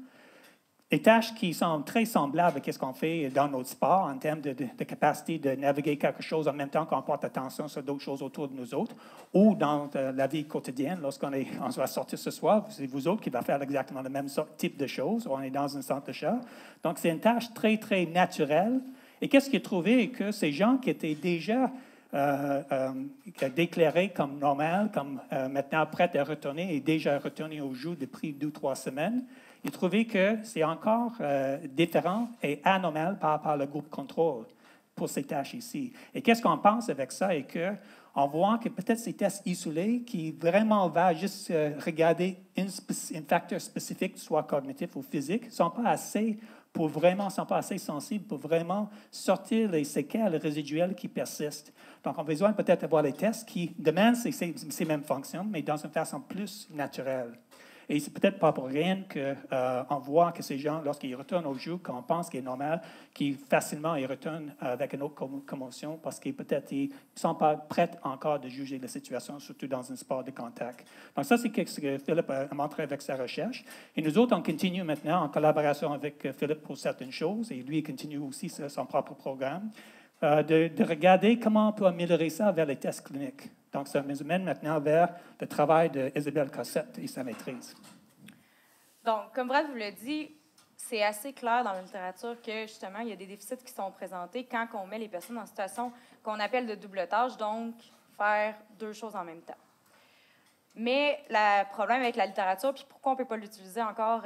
Des tâches qui sont très semblables à ce qu'on fait dans notre sport en termes de capacité de naviguer quelque chose en même temps qu'on porte attention sur d'autres choses autour de nous autres, ou dans la vie quotidienne, lorsqu'on va sortir ce soir, c'est vous autres qui va faire exactement le même type de choses. On est dans un centre de chat. Donc, c'est une tâche très, très naturelle. Et qu'est-ce qu'il a trouvé? Que ces gens qui étaient déjà déclarés comme normal, comme maintenant prêts à retourner et déjà retournés au jeu depuis 2 ou 3 semaines, il a trouvé que c'est encore différent et anormal par rapport au groupe contrôle pour ces tâches ici. Et qu'est-ce qu'on pense avec ça? Et qu'on voit que peut-être ces tests isolés qui vraiment va juste regarder un facteur spécifique, soit cognitif ou physique, ne sont pas assez pour vraiment sont pas assez sensibles pour vraiment sortir les séquelles résiduelles qui persistent. Donc, on a besoin peut-être d'avoir des tests qui demandent ces mêmes fonctions, mais dans une façon plus naturelle. Et c'est peut-être pas pour rien qu'on voit que ces gens, lorsqu'ils retournent au jeu, qu'on pense qu'il est normal, qu'ils facilement ils retournent avec une autre commotion parce qu'ils peut-être ils ne sont pas prêts encore de juger la situation, surtout dans un sport de contact. Donc ça, c'est ce que Philippe a montré avec sa recherche. Et nous autres, on continue maintenant en collaboration avec Philippe pour certaines choses, et lui, il continue aussi son propre programme, de regarder comment on peut améliorer ça vers les tests cliniques. Donc, ça nous mène maintenant vers le travail d'Isabelle Cossette et sa maîtrise. Donc, comme Brad vous l'a dit, c'est assez clair dans la littérature que, justement, il y a des déficits qui sont présentés quand on met les personnes en situation qu'on appelle de double tâche, donc faire deux choses en même temps. Mais le problème avec la littérature, puis pourquoi on ne peut pas l'utiliser encore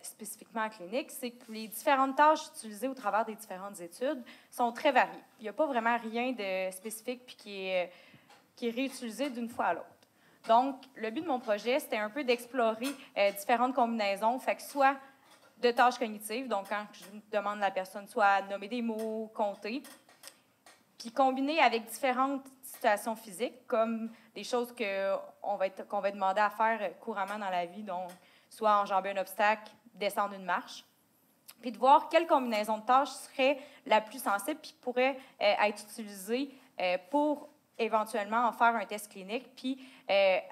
spécifiquement en clinique, c'est que les différentes tâches utilisées au travers des différentes études sont très variées. Il n'y a pas vraiment rien de spécifique puis qui est réutilisé d'une fois à l'autre. Donc, le but de mon projet, c'était un peu d'explorer différentes combinaisons, fait que soit de tâches cognitives, donc quand je demande à la personne soit à nommer des mots, compter, puis combiner avec différentes situations physiques, comme des choses qu'on va demander à faire couramment dans la vie, donc soit enjamber un obstacle, descendre une marche, puis de voir quelle combinaison de tâches serait la plus sensible puis pourrait être utilisée pour éventuellement en faire un test clinique, puis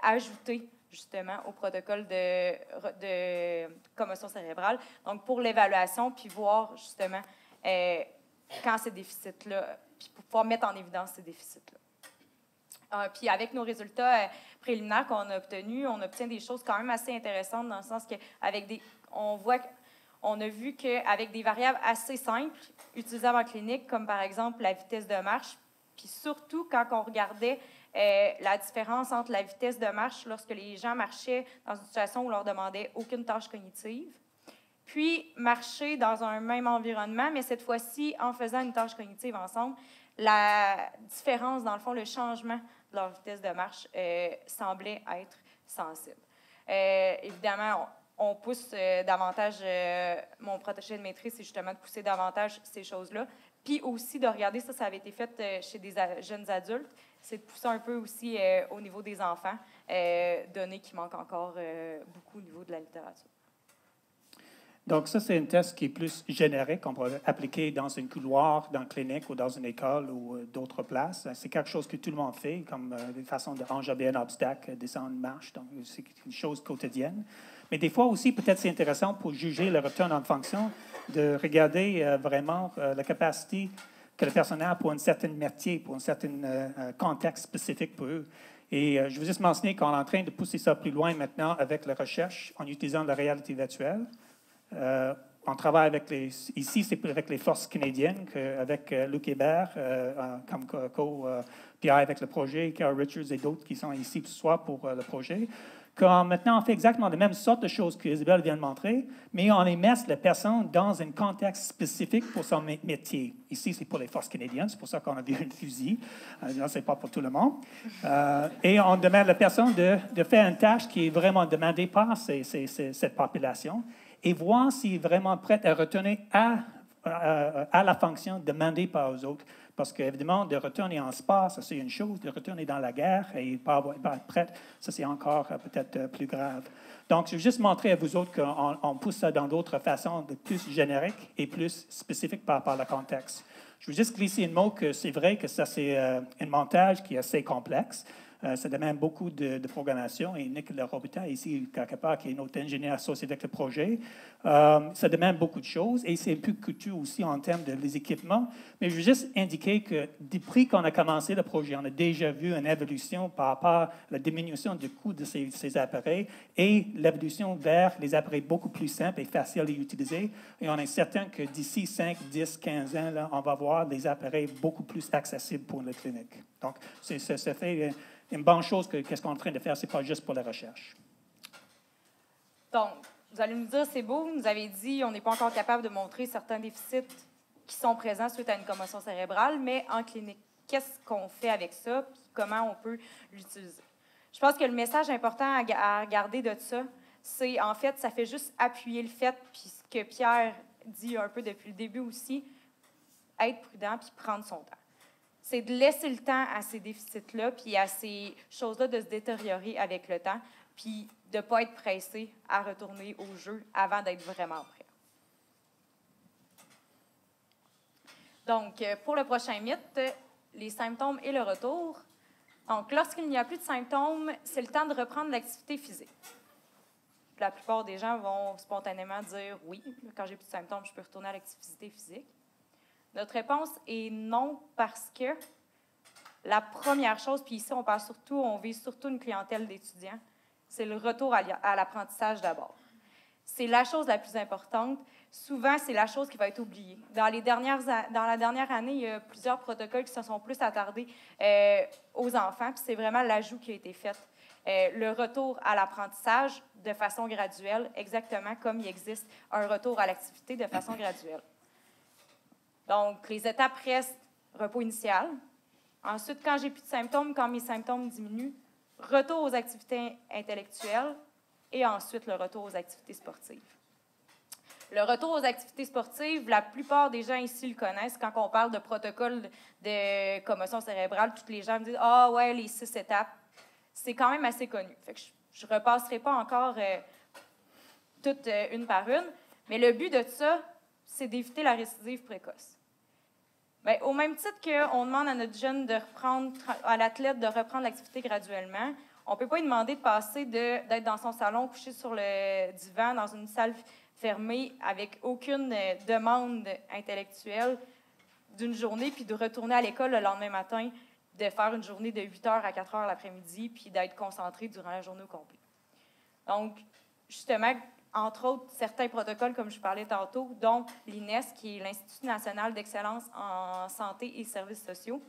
ajouter justement au protocole de commotion cérébrale, donc pour l'évaluation, puis voir justement quand ces déficits-là, puis pour pouvoir mettre en évidence ces déficits-là. Puis avec nos résultats préliminaires qu'on a obtenus, on obtient des choses quand même assez intéressantes dans le sens on a vu qu'avec des variables assez simples, utilisables en clinique, comme par exemple la vitesse de marche, puis surtout quand on regardait la différence entre la vitesse de marche lorsque les gens marchaient dans une situation où on leur demandait aucune tâche cognitive, puis marcher dans un même environnement, mais cette fois-ci en faisant une tâche cognitive ensemble, la différence, dans le fond, le changement de leur vitesse de marche semblait être sensible. Évidemment, on pousse davantage, mon protégé de maîtrise, c'est justement de pousser davantage ces choses-là, puis aussi de regarder, ça avait été fait chez des jeunes adultes, c'est de pousser un peu aussi au niveau des enfants, données qui manquent encore beaucoup au niveau de la littérature. Donc, ça, c'est un test qui est plus générique. On peut appliquer dans une couloir, dans une clinique ou dans une école ou d'autres places. C'est quelque chose que tout le monde fait, comme une façon d'enjamber un obstacle, descendre une marche. Donc, c'est une chose quotidienne. Mais des fois aussi, peut-être c'est intéressant pour juger le return en fonction, de regarder vraiment la capacité que le personnel a pour un certain métier, pour un certain contexte spécifique pour eux. Et je veux juste mentionner qu'on est en train de pousser ça plus loin maintenant avec la recherche en utilisant la réalité virtuelle. On travaille ici, c'est avec les forces canadiennes, avec Luc Hébert comme PI avec le projet, Carl Richards et d'autres qui sont ici ce soir pour le projet. Maintenant, on fait exactement la même sorte de choses que Isabelle vient de montrer, mais on les met la personne dans un contexte spécifique pour son métier. Ici, c'est pour les forces canadiennes, c'est pour ça qu'on a vu une fusil. Là, ce n'est pas pour tout le monde. Et on demande à la personne de faire une tâche qui est vraiment demandée par cette population et voir s'il est vraiment prêt à retourner à la fonction demandée par eux autres. Parce qu'évidemment, de retourner en sport, ça c'est une chose. De retourner dans la guerre et pas être prêt, ça c'est encore peut-être plus grave. Donc, je vais juste montrer à vous autres qu'on pousse ça dans d'autres façons, de plus génériques et plus spécifiques par rapport au contexte. Je veux juste glisser un mot que c'est vrai que ça c'est un montage qui est assez complexe. Ça demande beaucoup de programmation. Et Nick Robitaille, ici, quelque part, qui est notre ingénieur associé avec le projet, ça demande beaucoup de choses. Et c'est un peu coûteux aussi en termes des équipements. Mais je veux juste indiquer que depuis qu'on a commencé le projet, on a déjà vu une évolution par rapport à la diminution du coût de ces appareils et l'évolution vers les appareils beaucoup plus simples et faciles à utiliser. Et on est certain que d'ici 5, 10, 15 ans, là, on va voir des appareils beaucoup plus accessibles pour les cliniques. Donc, ça fait une bonne chose qu'est-ce qu'on est en train de faire, ce n'est pas juste pour la recherche. Donc, vous allez nous dire, c'est beau, vous nous avez dit, on n'est pas encore capable de montrer certains déficits qui sont présents suite à une commotion cérébrale, mais en clinique, qu'est-ce qu'on fait avec ça, puis comment on peut l'utiliser? Je pense que le message important à regarder de ça, c'est, en fait, ça fait juste appuyer le fait, puis ce que Pierre dit un peu depuis le début aussi, être prudent puis prendre son temps. C'est de laisser le temps à ces déficits-là puis à ces choses-là de se détériorer avec le temps, puis de ne pas être pressé à retourner au jeu avant d'être vraiment prêt. Donc, pour le prochain mythe, les symptômes et le retour. Donc, lorsqu'il n'y a plus de symptômes, c'est le temps de reprendre l'activité physique. La plupart des gens vont spontanément dire « oui, quand j'ai plus de symptômes, je peux retourner à l'activité physique ». Notre réponse est non parce que la première chose, puis ici on vise surtout une clientèle d'étudiants, c'est le retour à l'apprentissage d'abord. C'est la chose la plus importante. Souvent, c'est la chose qui va être oubliée. Dans la dernière année, il y a plusieurs protocoles qui se sont plus attardés aux enfants, puis c'est vraiment l'ajout qui a été fait. Le retour à l'apprentissage de façon graduelle, exactement comme il existe un retour à l'activité de façon graduelle. Donc, les étapes restent repos initial. Ensuite, quand j'ai plus de symptômes, quand mes symptômes diminuent, retour aux activités intellectuelles et ensuite le retour aux activités sportives. Le retour aux activités sportives, la plupart des gens ici le connaissent. Quand on parle de protocole de commotion cérébrale, tous les gens me disent « Ah ouais, les 6 étapes ». C'est quand même assez connu. Fait que je ne repasserai pas encore toutes une par une, mais le but de ça, c'est d'éviter la récidive précoce. Bien, au même titre qu'on demande à notre jeune à l'athlète de reprendre l'activité graduellement, on ne peut pas lui demander de passer d'être dans son salon, couché sur le divan, dans une salle fermée, avec aucune demande intellectuelle d'une journée, puis de retourner à l'école le lendemain matin, de faire une journée de 8 heures à 4 heures l'après-midi, puis d'être concentré durant la journée au complet. Donc, justement, entre autres, certains protocoles, comme je parlais tantôt, dont l'INES, qui est l'Institut national d'excellence en santé et services sociaux,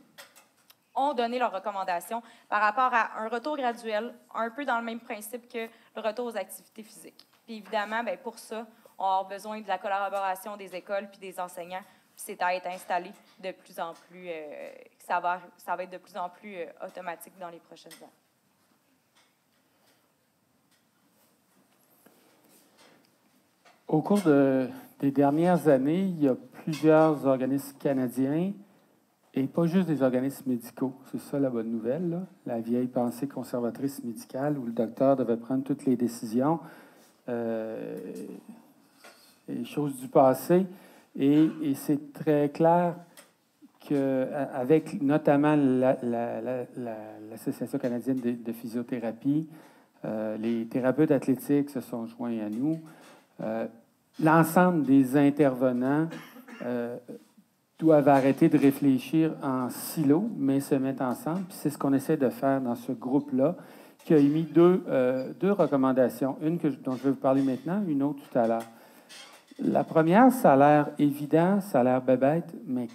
ont donné leurs recommandations par rapport à un retour graduel, un peu dans le même principe que le retour aux activités physiques. Puis évidemment, bien, pour ça, on va avoir besoin de la collaboration des écoles puis des enseignants. Puis c'est à être installé de plus en plus, ça va être de plus en plus automatique dans les prochaines années. Au cours des dernières années, il y a plusieurs organismes canadiens, et pas juste des organismes médicaux. C'est ça la bonne nouvelle, là. La vieille pensée conservatrice médicale où le docteur devait prendre toutes les décisions, les choses du passé. Et c'est très clair qu'avec notamment l'Association canadienne de physiothérapie, les thérapeutes athlétiques se sont joints à nous. L'ensemble des intervenants doivent arrêter de réfléchir en silo, mais se mettre ensemble. Puis c'est ce qu'on essaie de faire dans ce groupe-là, qui a émis deux recommandations. Une dont je vais vous parler maintenant, une autre tout à l'heure. La première, ça a l'air évident, ça a l'air bébête, mais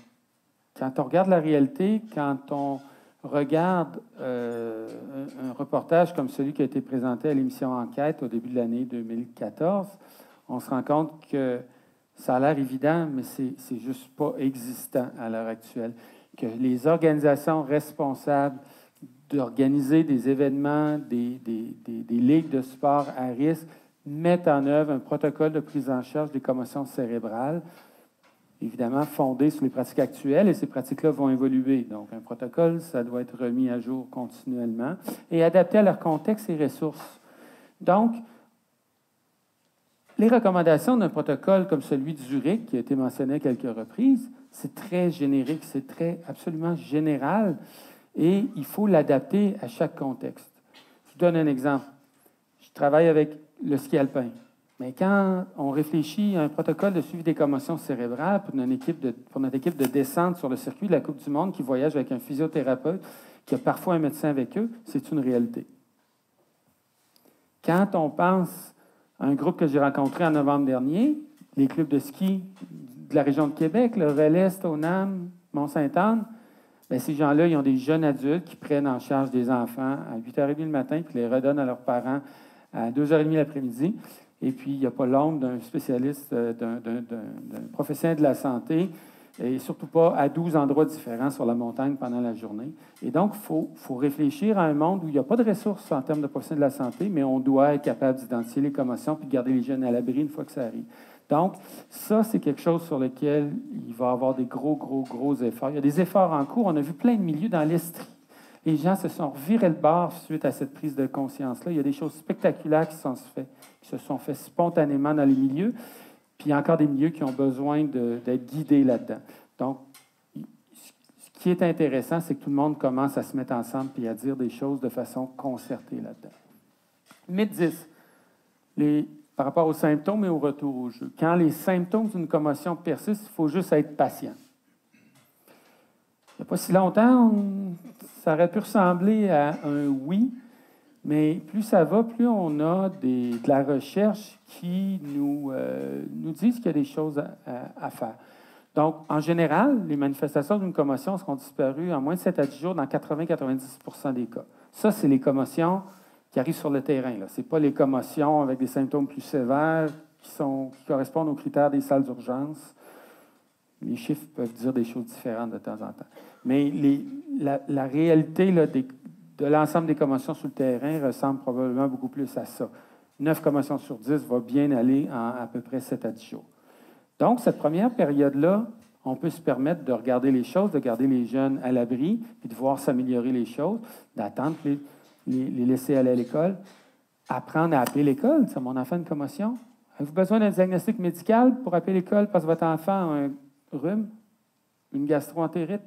quand on regarde la réalité, quand on regarde un reportage comme celui qui a été présenté à l'émission Enquête au début de l'année 2014, on se rend compte que ça a l'air évident, mais c'est juste pas existant à l'heure actuelle. Que les organisations responsables d'organiser des événements, des ligues de sport à risque, mettent en œuvre un protocole de prise en charge des commotions cérébrales, évidemment fondé sur les pratiques actuelles, et ces pratiques-là vont évoluer. Donc, un protocole, ça doit être remis à jour continuellement et adapté à leur contexte et ressources. Donc, les recommandations d'un protocole comme celui de Zurich, qui a été mentionné à quelques reprises, c'est très générique, c'est absolument général, et il faut l'adapter à chaque contexte. Je vous donne un exemple. Je travaille avec le ski alpin. Mais quand on réfléchit à un protocole de suivi des commotions cérébrales pour notre équipe de descente sur le circuit de la Coupe du monde qui voyage avec un physiothérapeute, qui a parfois un médecin avec eux, c'est une réalité. Quand on pense à un groupe que j'ai rencontré en novembre dernier, les clubs de ski de la région de Québec, le Relais, Stoneham, Mont-Sainte-Anne, bien, ces gens-là, ils ont des jeunes adultes qui prennent en charge des enfants à 8h30 le matin puis les redonnent à leurs parents à 2h30 l'après-midi. Et puis, il n'y a pas l'ombre d'un spécialiste, d'un professionnel de la santé, et surtout pas à 12 endroits différents sur la montagne pendant la journée. Et donc, il faut réfléchir à un monde où il n'y a pas de ressources en termes de professionnels de la santé, mais on doit être capable d'identifier les commotions puis de garder les jeunes à l'abri une fois que ça arrive. Donc, ça, c'est quelque chose sur lequel il va y avoir des gros efforts. Il y a des efforts en cours. On a vu plein de milieux dans l'Estrie. Les gens se sont revirés le bord suite à cette prise de conscience-là. Il y a des choses spectaculaires qui se sont faites spontanément dans les milieux. Puis il y a encore des milieux qui ont besoin d'être guidés là-dedans. Donc, ce qui est intéressant, c'est que tout le monde commence à se mettre ensemble et à dire des choses de façon concertée là-dedans. Mythe 10, par rapport aux symptômes et au retour au jeu. Quand les symptômes d'une commotion persistent, il faut juste être patient. Il n'y a pas si longtemps, ça aurait pu ressembler à un oui, mais plus ça va, plus on a de la recherche qui nous disent qu'il y a des choses à faire. Donc, en général, les manifestations d'une commotion seront disparues en moins de 7 à 10 jours dans 80-90 des cas. Ça, c'est les commotions qui arrivent sur le terrain. Ce n'est pas les commotions avec des symptômes plus sévères qui correspondent aux critères des salles d'urgence. Les chiffres peuvent dire des choses différentes de temps en temps. Mais la réalité là, de l'ensemble des commotions sur le terrain ressemble probablement beaucoup plus à ça. 9 commotions sur 10 va bien aller en à peu près 7 à 10 jours. Donc, cette première période-là, on peut se permettre de regarder les choses, de garder les jeunes à l'abri, puis de voir s'améliorer les choses, d'attendre les laisser aller à l'école, apprendre à appeler l'école. C'est mon enfant a une commotion. Avez-vous besoin d'un diagnostic médical pour appeler l'école parce que votre enfant a un rhume, une gastro-entérite?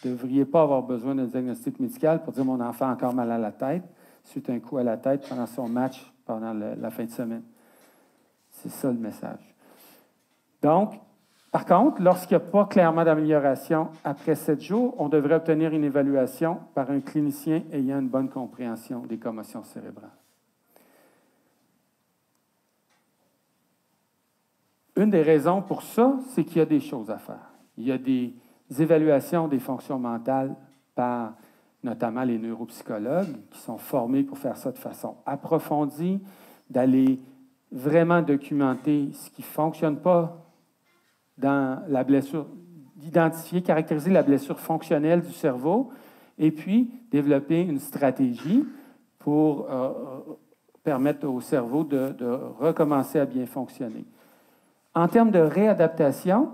Vous ne devriez pas avoir besoin d'un diagnostic médical pour dire mon enfant a encore mal à la tête suite à un coup à la tête pendant son match pendant la fin de semaine. C'est ça le message. Donc, par contre, lorsqu'il n'y a pas clairement d'amélioration après 7 jours, on devrait obtenir une évaluation par un clinicien ayant une bonne compréhension des commotions cérébrales. Une des raisons pour ça, c'est qu'il y a des choses à faire. Il y a des évaluations des fonctions mentales par notamment les neuropsychologues qui sont formés pour faire ça de façon approfondie, d'aller vraiment documenter ce qui ne fonctionne pas dans la blessure, d'identifier, caractériser la blessure fonctionnelle du cerveau et puis développer une stratégie pour permettre au cerveau de recommencer à bien fonctionner. En termes de réadaptation,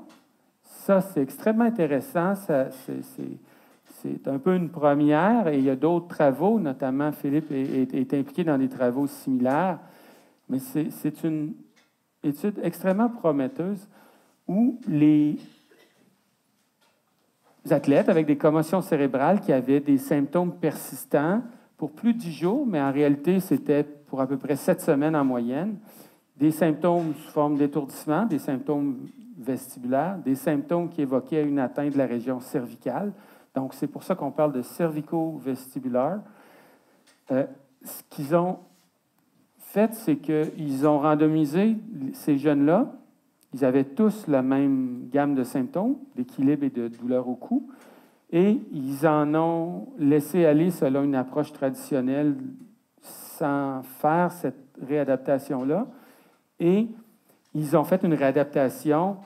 ça, c'est extrêmement intéressant. C'est un peu une première et il y a d'autres travaux, notamment Philippe est impliqué dans des travaux similaires, mais c'est une étude extrêmement prometteuse où les athlètes avec des commotions cérébrales qui avaient des symptômes persistants pour plus de 10 jours, mais en réalité, c'était pour à peu près 7 semaines en moyenne, des symptômes sous forme d'étourdissement, des symptômes vestibulaires, des symptômes qui évoquaient une atteinte de la région cervicale. Donc, c'est pour ça qu'on parle de cervico-vestibulaire. Ce qu'ils ont fait, c'est qu'ils ont randomisé ces jeunes-là. Ils avaient tous la même gamme de symptômes, d'équilibre et de douleur au cou, et ils en ont laissé aller selon une approche traditionnelle sans faire cette réadaptation-là. Et ils ont fait une réadaptation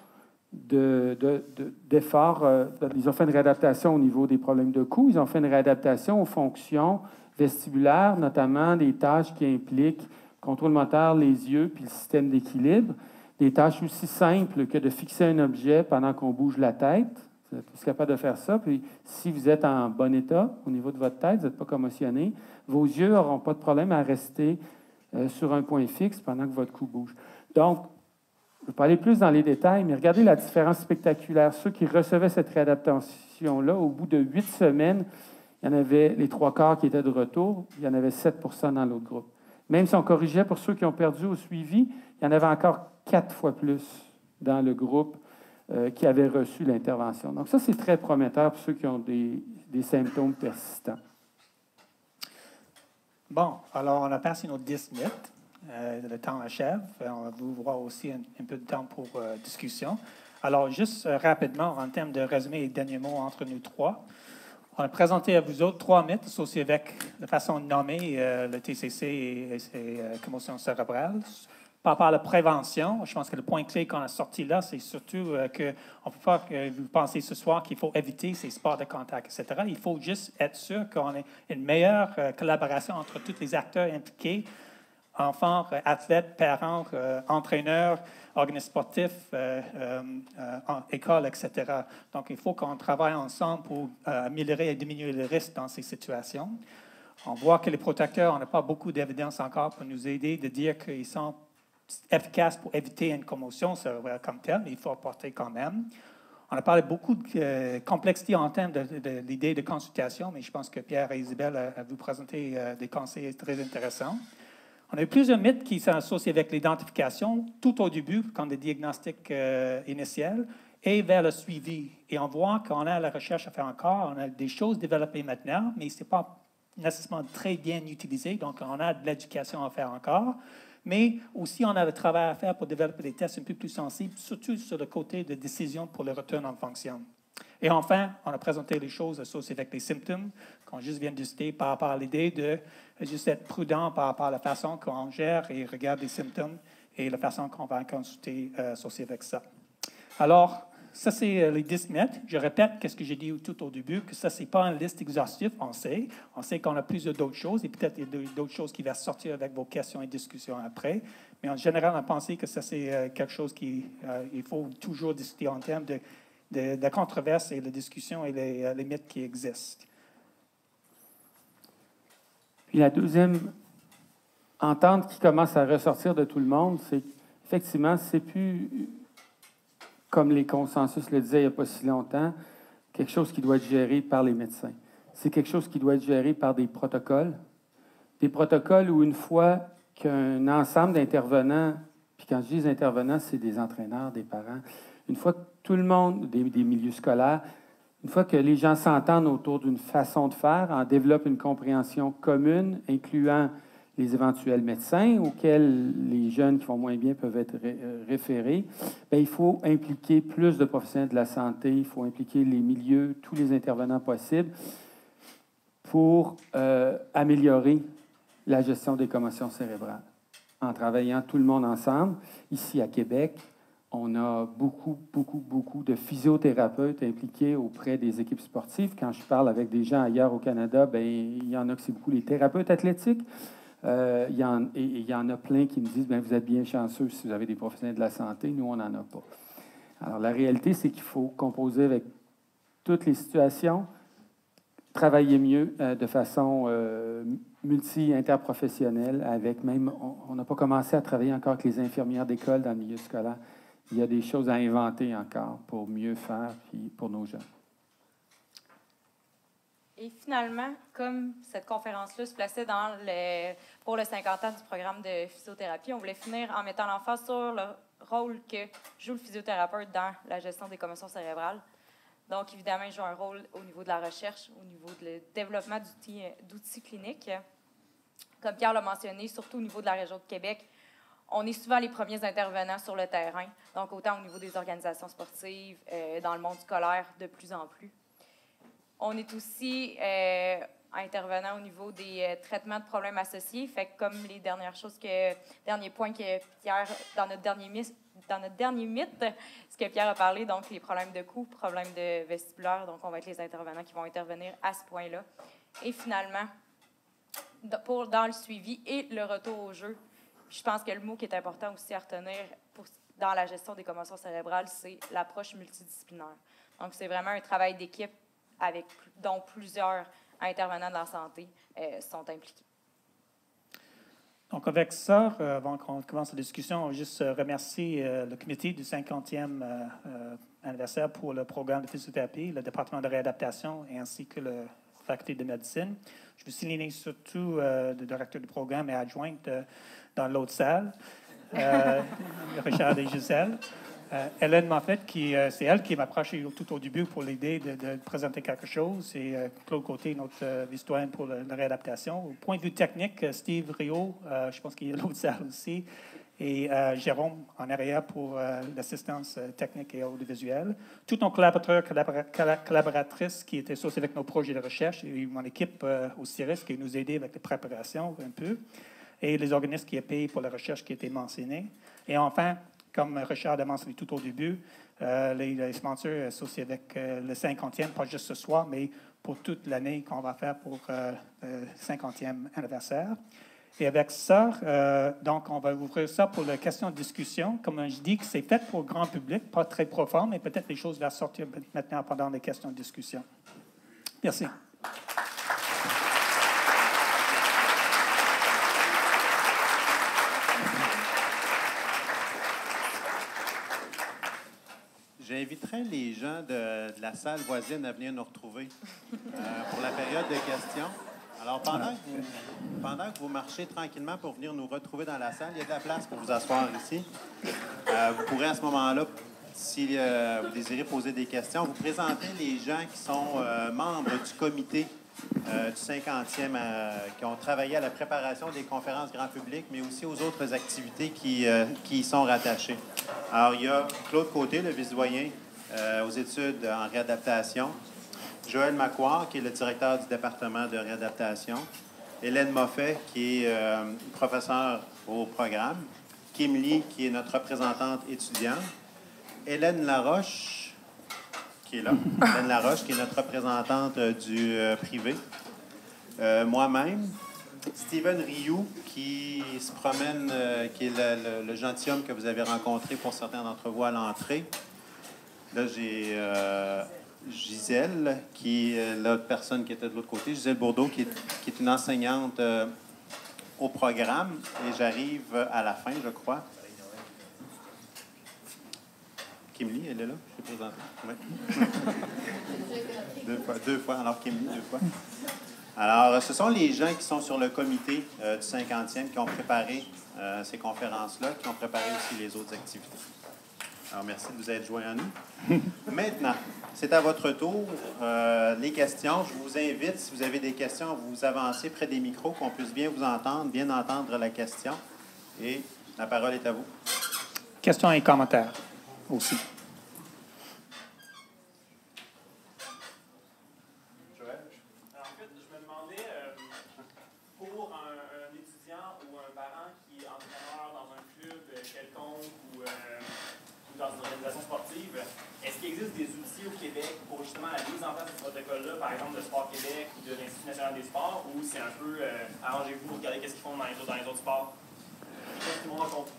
d'efforts. Ils ont fait une réadaptation au niveau des problèmes de cou. Ils ont fait une réadaptation aux fonctions vestibulaires, notamment des tâches qui impliquent le contrôle moteur, les yeux, puis le système d'équilibre. Des tâches aussi simples que de fixer un objet pendant qu'on bouge la tête. Vous êtes tous capables de faire ça. Puis, si vous êtes en bon état au niveau de votre tête, vous n'êtes pas commotionné, vos yeux n'auront pas de problème à rester sur un point fixe pendant que votre cou bouge. Donc, je ne vais pas aller plus dans les détails, mais regardez la différence spectaculaire. Ceux qui recevaient cette réadaptation-là, au bout de 8 semaines, il y en avait les 3/4 qui étaient de retour, il y en avait 7 % dans l'autre groupe. Même si on corrigeait pour ceux qui ont perdu au suivi, il y en avait encore 4 fois plus dans le groupe qui avait reçu l'intervention. Donc ça, c'est très prometteur pour ceux qui ont des symptômes persistants. Bon, alors on a passé nos 10 mythes. Le temps achève. On va vous voir aussi un peu de temps pour discussion. Alors, juste rapidement, en termes de résumé et derniers mots entre nous trois, on a présenté à vous autres 3 mythes associés avec la façon de nommer le TCC et ses commotions cérébrales. Par rapport à la prévention, je pense que le point clé qu'on a sorti là, c'est surtout qu'on ne peut pas que vous pensez ce soir qu'il faut éviter ces sports de contact, etc. Il faut juste être sûr qu'on ait une meilleure collaboration entre tous les acteurs impliqués enfants, athlètes, parents, entraîneurs, organismes sportifs, écoles, etc. Donc, il faut qu'on travaille ensemble pour améliorer et diminuer les risques dans ces situations. On voit que les protecteurs, on n'a pas beaucoup d'évidence encore pour nous aider de dire qu'ils sont efficaces pour éviter une commotion comme telle, mais il faut apporter quand même. On a parlé beaucoup de complexité en termes de l'idée de consultation, mais je pense que Pierre et Isabelle a vous présenté des conseils très intéressants. On a eu plusieurs mythes qui sont associés avec l'identification tout au début, comme des diagnostics initiels, et vers le suivi. Et on voit qu'on a la recherche à faire encore, on a des choses développées maintenant, mais ce n'est pas nécessairement très bien utilisé, donc on a de l'éducation à faire encore. Mais aussi, on a le travail à faire pour développer des tests un peu plus sensibles, surtout sur le côté de décision pour le return en fonction. Et enfin, on a présenté les choses associées avec les symptômes, qu'on juste vient de discuter par rapport à l'idée de juste être prudent par rapport à la façon qu'on gère et regarde les symptômes et la façon qu'on va consulter associée avec ça. Alors, ça, c'est les 10 mythes. Je répète ce que j'ai dit tout au début, que ça, ce n'est pas une liste exhaustive, on sait. On sait qu'on a plusieurs d'autres choses, et peut-être il y a d'autres choses qui vont sortir avec vos questions et discussions après. Mais en général, on a pensé que ça, c'est quelque chose qu'il faut toujours discuter en termes de la controverse et la discussion et les mythes qui existent. Puis la deuxième entente qui commence à ressortir de tout le monde, c'est qu'effectivement, c'est plus, comme les consensus le disaient il n'y a pas si longtemps, quelque chose qui doit être géré par les médecins. C'est quelque chose qui doit être géré par des protocoles où une fois qu'un ensemble d'intervenants, puis quand je dis intervenants, c'est des entraîneurs, des parents, une fois que tout le monde, des milieux scolaires, une fois que les gens s'entendent autour d'une façon de faire, en développent une compréhension commune, incluant les éventuels médecins auxquels les jeunes qui vont moins bien peuvent être référés, bien, il faut impliquer plus de professionnels de la santé, il faut impliquer les milieux, tous les intervenants possibles pour améliorer la gestion des commotions cérébrales. En travaillant tout le monde ensemble, ici à Québec, on a beaucoup de physiothérapeutes impliqués auprès des équipes sportives. Quand je parle avec des gens ailleurs au Canada, bien, il y en a que c'est beaucoup les thérapeutes athlétiques. Il y en a plein qui me disent bien, vous êtes bien chanceux si vous avez des professionnels de la santé. Nous, on n'en a pas. Alors, la réalité, c'est qu'il faut composer avec toutes les situations, travailler mieux de façon multi-interprofessionnelle, avec même, on n'a pas commencé à travailler encore avec les infirmières d'école dans le milieu scolaire. Il y a des choses à inventer encore pour mieux faire puis pour nos jeunes. Et finalement, comme cette conférence-là se plaçait pour le 50 ans du programme de physiothérapie, on voulait finir en mettant l'emphase sur le rôle que joue le physiothérapeute dans la gestion des commotions cérébrales. Donc, évidemment, il joue un rôle au niveau de la recherche, au niveau du développement d'outils cliniques. Comme Pierre l'a mentionné, surtout au niveau de la région de Québec, on est souvent les premiers intervenants sur le terrain, donc autant au niveau des organisations sportives, dans le monde scolaire, de plus en plus. On est aussi intervenant au niveau des traitements de problèmes associés. Fait que comme les derniers points que Pierre, dans notre dernier mythe, ce que Pierre a parlé, donc les problèmes de cou, problèmes de vestibulaire, donc on va être les intervenants qui vont intervenir à ce point-là. Et finalement, dans le suivi et le retour au jeu, je pense que le mot qui est important aussi à retenir dans la gestion des commotions cérébrales, c'est l'approche multidisciplinaire. Donc, c'est vraiment un travail d'équipe dont plusieurs intervenants de la santé sont impliqués. Donc, avec ça, avant qu'on commence la discussion, on va juste remercier le comité du 50e anniversaire pour le programme de physiothérapie, le département de réadaptation ainsi que la faculté de médecine. Je veux souligner surtout le directeur du programme et adjointe dans l'autre salle, Richard et Gisèle. Hélène Moffett, c'est elle qui m'a approché tout au début pour l'idée de présenter quelque chose. Et Claude Côté, notre historien pour la réadaptation. Au point de vue technique, Steve Rio, je pense qu'il est à l'autre salle aussi, et Jérôme en arrière pour l'assistance technique et audiovisuelle. Tous nos collaborateurs, collaboratrices qui étaient associés avec nos projets de recherche, et mon équipe au CIRIS qui nous a aidés avec les préparations un peu, et les organismes qui ont payé pour la recherche qui a été mentionnée. Et enfin, comme Richard a mentionné tout au début, les sponsors associés avec le 50e, pas juste ce soir, mais pour toute l'année qu'on va faire pour le 50e anniversaire. Et avec ça, donc, on va ouvrir ça pour la question-discussion. Comme je dis, que c'est fait pour le grand public, pas très profond, mais peut-être les choses vont sortir maintenant pendant les questions-discussion. Merci. J'inviterai les gens de la salle voisine à venir nous retrouver pour la période de questions. Alors, pendant que vous marchez tranquillement pour venir nous retrouver dans la salle, il y a de la place pour vous asseoir ici. Vous pourrez à ce moment-là, si vous désirez poser des questions, vous présenter les gens qui sont membres du comité du 50e qui ont travaillé à la préparation des conférences grand public, mais aussi aux autres activités qui y sont rattachées. Alors, il y a Claude Côté, le vice-doyen aux études en réadaptation, Joël Macquart, qui est le directeur du département de réadaptation, Hélène Moffett, qui est professeure au programme, Kim Lee, qui est notre représentante étudiante, Hélène Laroche, qui est là, Hélène Laroche, qui est notre représentante du privé, moi-même, Steven Rioux, qui se promène, qui est le gentilhomme que vous avez rencontré pour certains d'entre vous à l'entrée. Là, j'ai Gisèle, qui est l'autre personne qui était de l'autre côté, Gisèle Bourdeau, qui est une enseignante au programme. Et j'arrive à la fin, je crois. Kim Lee, elle est là? Je suis présentée. Oui. Deux fois. Alors, Kim Lee, 2 fois. Alors, ce sont les gens qui sont sur le comité du 50e qui ont préparé ces conférences-là, qui ont préparé aussi les autres activités. Alors, merci de vous être joints à nous. Maintenant, c'est à votre tour. Les questions, je vous invite, si vous avez des questions, vous avancez près des micros, qu'on puisse bien vous entendre, bien entendre la question. Et la parole est à vous. Questions et commentaires aussi. Joël? Alors, en fait, je me demandais, pour un étudiant ou un parent qui est entraîneur dans un club quelconque ou dans une organisation sportive, est-ce qu'il existe des outils au Québec pour justement la mise en place de ce protocole-là, par exemple de Sport Québec ou de l'Institut national des sports, ou c'est un peu arrangez-vous, regardez qu'est-ce qu'ils font dans les autres sports? Qu'est-ce que tout le monde a compris?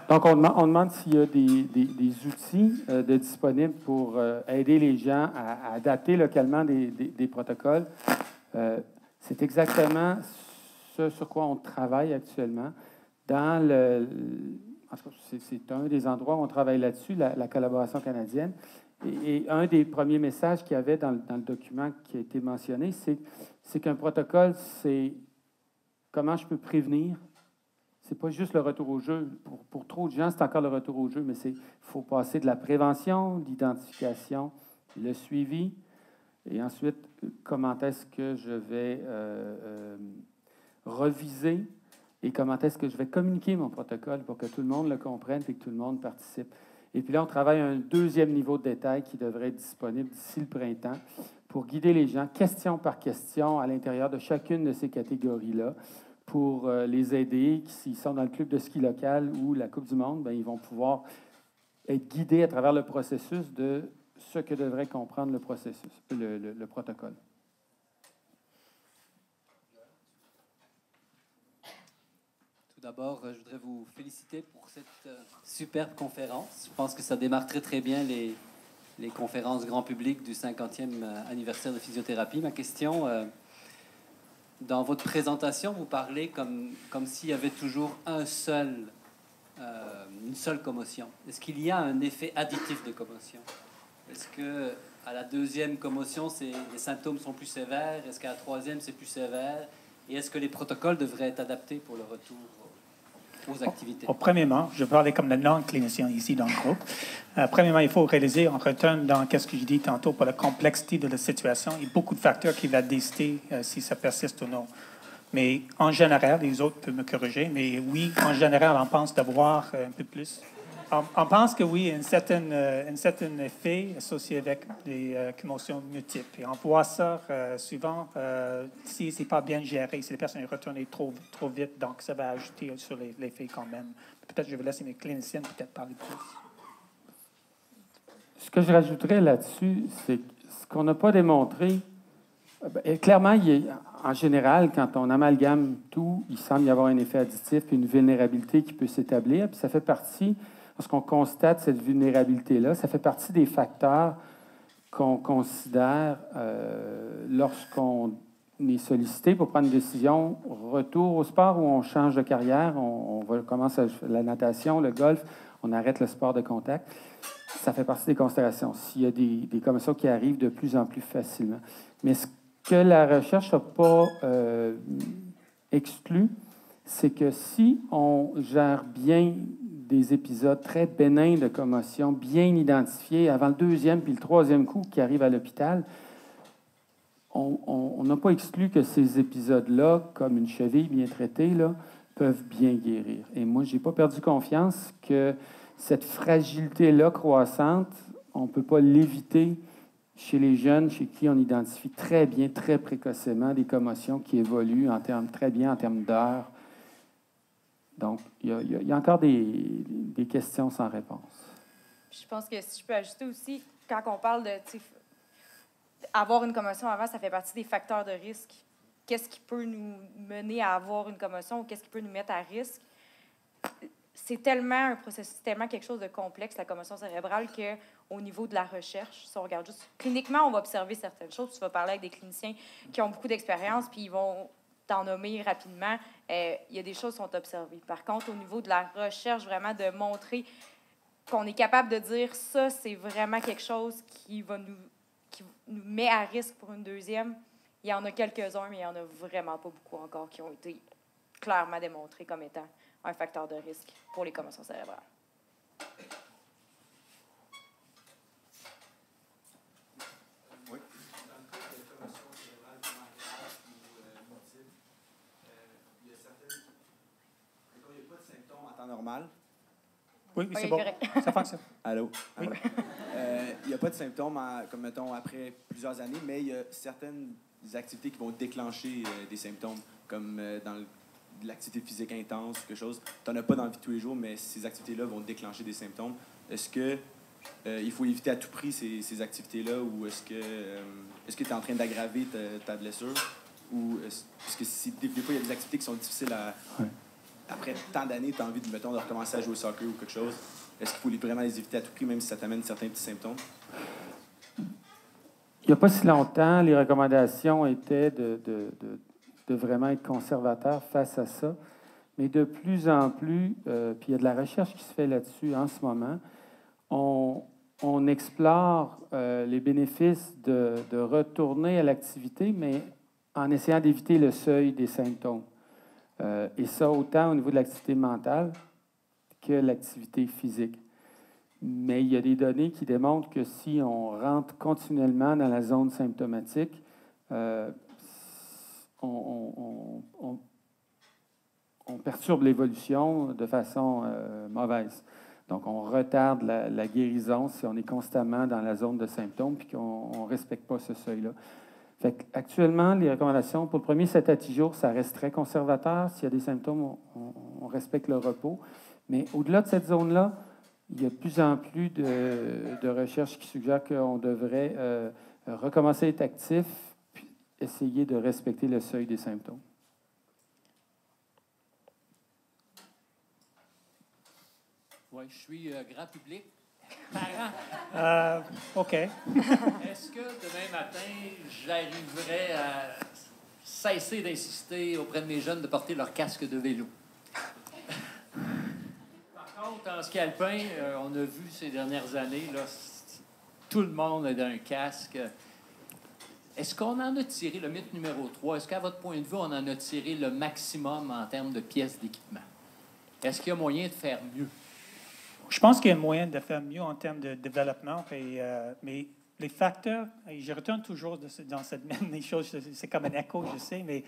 Donc, on demande s'il y a des outils de disponibles pour aider les gens à adapter localement des protocoles. C'est exactement ce sur quoi on travaille actuellement. C'est un des endroits où on travaille là-dessus, la collaboration canadienne. Et un des premiers messages qu'il y avait dans le document qui a été mentionné, c'est qu'un protocole, c'est comment je peux prévenir. C'est pas juste le retour au jeu. Pour trop de gens, c'est encore le retour au jeu, mais il faut passer de la prévention, l'identification, le suivi, et ensuite, comment est-ce que je vais reviser et comment est-ce que je vais communiquer mon protocole pour que tout le monde le comprenne et que tout le monde participe. Et puis là, on travaille un deuxième niveau de détail qui devrait être disponible d'ici le printemps pour guider les gens, question par question, à l'intérieur de chacune de ces catégories-là, pour les aider. S'ils sont dans le club de ski local ou la Coupe du Monde, bien, ils vont pouvoir être guidés à travers le processus de ce que devrait comprendre le processus, le protocole. Tout d'abord, je voudrais vous féliciter pour cette superbe conférence. Je pense que ça démarre très, très bien les conférences grand public du 50e anniversaire de physiothérapie. Ma question, dans votre présentation, vous parlez comme s'il y avait toujours une seule commotion. Est-ce qu'il y a un effet additif de commotion? Est-ce que à la deuxième commotion, les symptômes sont plus sévères? Est-ce qu'à la troisième, c'est plus sévère? Et est-ce que les protocoles devraient être adaptés pour le retour aux activités? Premièrement, je parlais comme le non-clinicien ici dans le groupe. Premièrement, il faut réaliser, on retourne dans ce que je dis tantôt, pour la complexité de la situation. Il y a beaucoup de facteurs qui vont décider si ça persiste ou non. Mais en général, les autres peuvent me corriger, mais oui, en général, on pense d'avoir un peu plus. On pense que oui, un certain effet associé avec des commotions multiples. Et on voit ça souvent si ce n'est pas bien géré, si les personnes retournent trop vite, donc ça va ajouter sur l'effet quand même. Peut-être je vais laisser mes cliniciennes peut-être parler plus. Ce que je rajouterais là-dessus, c'est que ce qu'on n'a pas démontré, Clairement, en général, quand on amalgame tout, il semble y avoir un effet additif et une vulnérabilité qui peut s'établir. Puis ça fait partie, lorsqu'on constate cette vulnérabilité-là, ça fait partie des facteurs qu'on considère lorsqu'on est sollicité pour prendre une décision, retour au sport ou on change de carrière, on commence la natation, le golf, on arrête le sport de contact. Ça fait partie des considérations. S'il y a des commissions qui arrivent de plus en plus facilement. Mais ce que la recherche n'a pas exclu, c'est que si on gère bien des épisodes très bénins de commotion, bien identifiés, avant le deuxième puis le troisième coup qui arrive à l'hôpital, on n'a pas exclu que ces épisodes-là, comme une cheville bien traitée, là, peuvent bien guérir. Et moi, je n'ai pas perdu confiance que cette fragilité-là croissante, on ne peut pas l'éviter chez les jeunes, chez qui on identifie très bien, très précocement des commotions qui évoluent très bien en termes d'heures. Donc, il y a encore des questions sans réponse. Je pense que si je peux ajouter aussi, quand on parle de avoir une commotion avant, ça fait partie des facteurs de risque. Qu'est-ce qui peut nous mener à avoir une commotion ou qu'est-ce qui peut nous mettre à risque? C'est tellement un processus, tellement quelque chose de complexe, la commotion cérébrale, qu'au niveau de la recherche, si on regarde juste cliniquement, on va observer certaines choses. Tu vas parler avec des cliniciens qui ont beaucoup d'expérience, puis ils vont t'en nommer rapidement. Il y a des choses qui sont observées. Par contre, au niveau de la recherche, vraiment de montrer qu'on est capable de dire ça, c'est vraiment quelque chose qui nous met à risque pour une deuxième. Il y en a quelques-uns, mais il n'y en a vraiment pas beaucoup encore qui ont été clairement démontrés comme étant un facteur de risque pour les commotions cérébrales. Oui. Dans le cas de commotion cérébrale grave ou multiple, il y a certaines... Quand il n'y a pas de symptômes en temps normal... Oui, Oui, c'est bon. correct. Ça fonctionne. Allô? Oui. Il n'y a pas de symptômes, comme mettons, après plusieurs années, mais il y a certaines activités qui vont déclencher des symptômes, comme dans l'activité physique intense, quelque chose. Tu n'en as pas dans la vie de tous les jours, mais ces activités-là vont déclencher des symptômes. Est-ce que il faut éviter à tout prix ces activités-là, ou est-ce que tu es en train d'aggraver ta blessure? Ou parce que des fois, il y a des activités qui sont difficiles à... Ouais. Après tant d'années, tu as envie de recommencer à jouer au soccer ou quelque chose. Est-ce qu'il faut vraiment les éviter à tout prix, même si ça t'amène certains petits symptômes? Il n'y a pas si longtemps, les recommandations étaient de vraiment être conservateur face à ça. Mais de plus en plus, puis il y a de la recherche qui se fait là-dessus en ce moment, on explore les bénéfices de retourner à l'activité, mais en essayant d'éviter le seuil des symptômes. Et ça, autant au niveau de l'activité mentale que l'activité physique. Mais il y a des données qui démontrent que si on rentre continuellement dans la zone symptomatique, on perturbe l'évolution de façon mauvaise. Donc, on retarde la guérison si on est constamment dans la zone de symptômes et qu'on ne respecte pas ce seuil-là. Fait actuellement, les recommandations, pour le premier 7 à 10 jours, ça reste très conservateur. S'il y a des symptômes, on respecte le repos. Mais au-delà de cette zone-là, il y a de plus en plus de recherches qui suggèrent qu'on devrait recommencer à être actif puis essayer de respecter le seuil des symptômes. Oui, je suis grand public. OK. Est-ce que demain matin, j'arriverai à cesser d'insister auprès de mes jeunes de porter leur casque de vélo? Par contre, en ski alpin, on a vu ces dernières années, là, tout le monde a un casque. Est-ce qu'on en a tiré, le mythe numéro 3, est-ce qu'à votre point de vue, on en a tiré le maximum en termes de pièces d'équipement? Est-ce qu'il y a moyen de faire mieux? Je pense qu'il y a moyen de faire mieux en termes de développement, mais les facteurs, et je retourne toujours dans cette même chose, c'est comme un écho, je sais, mais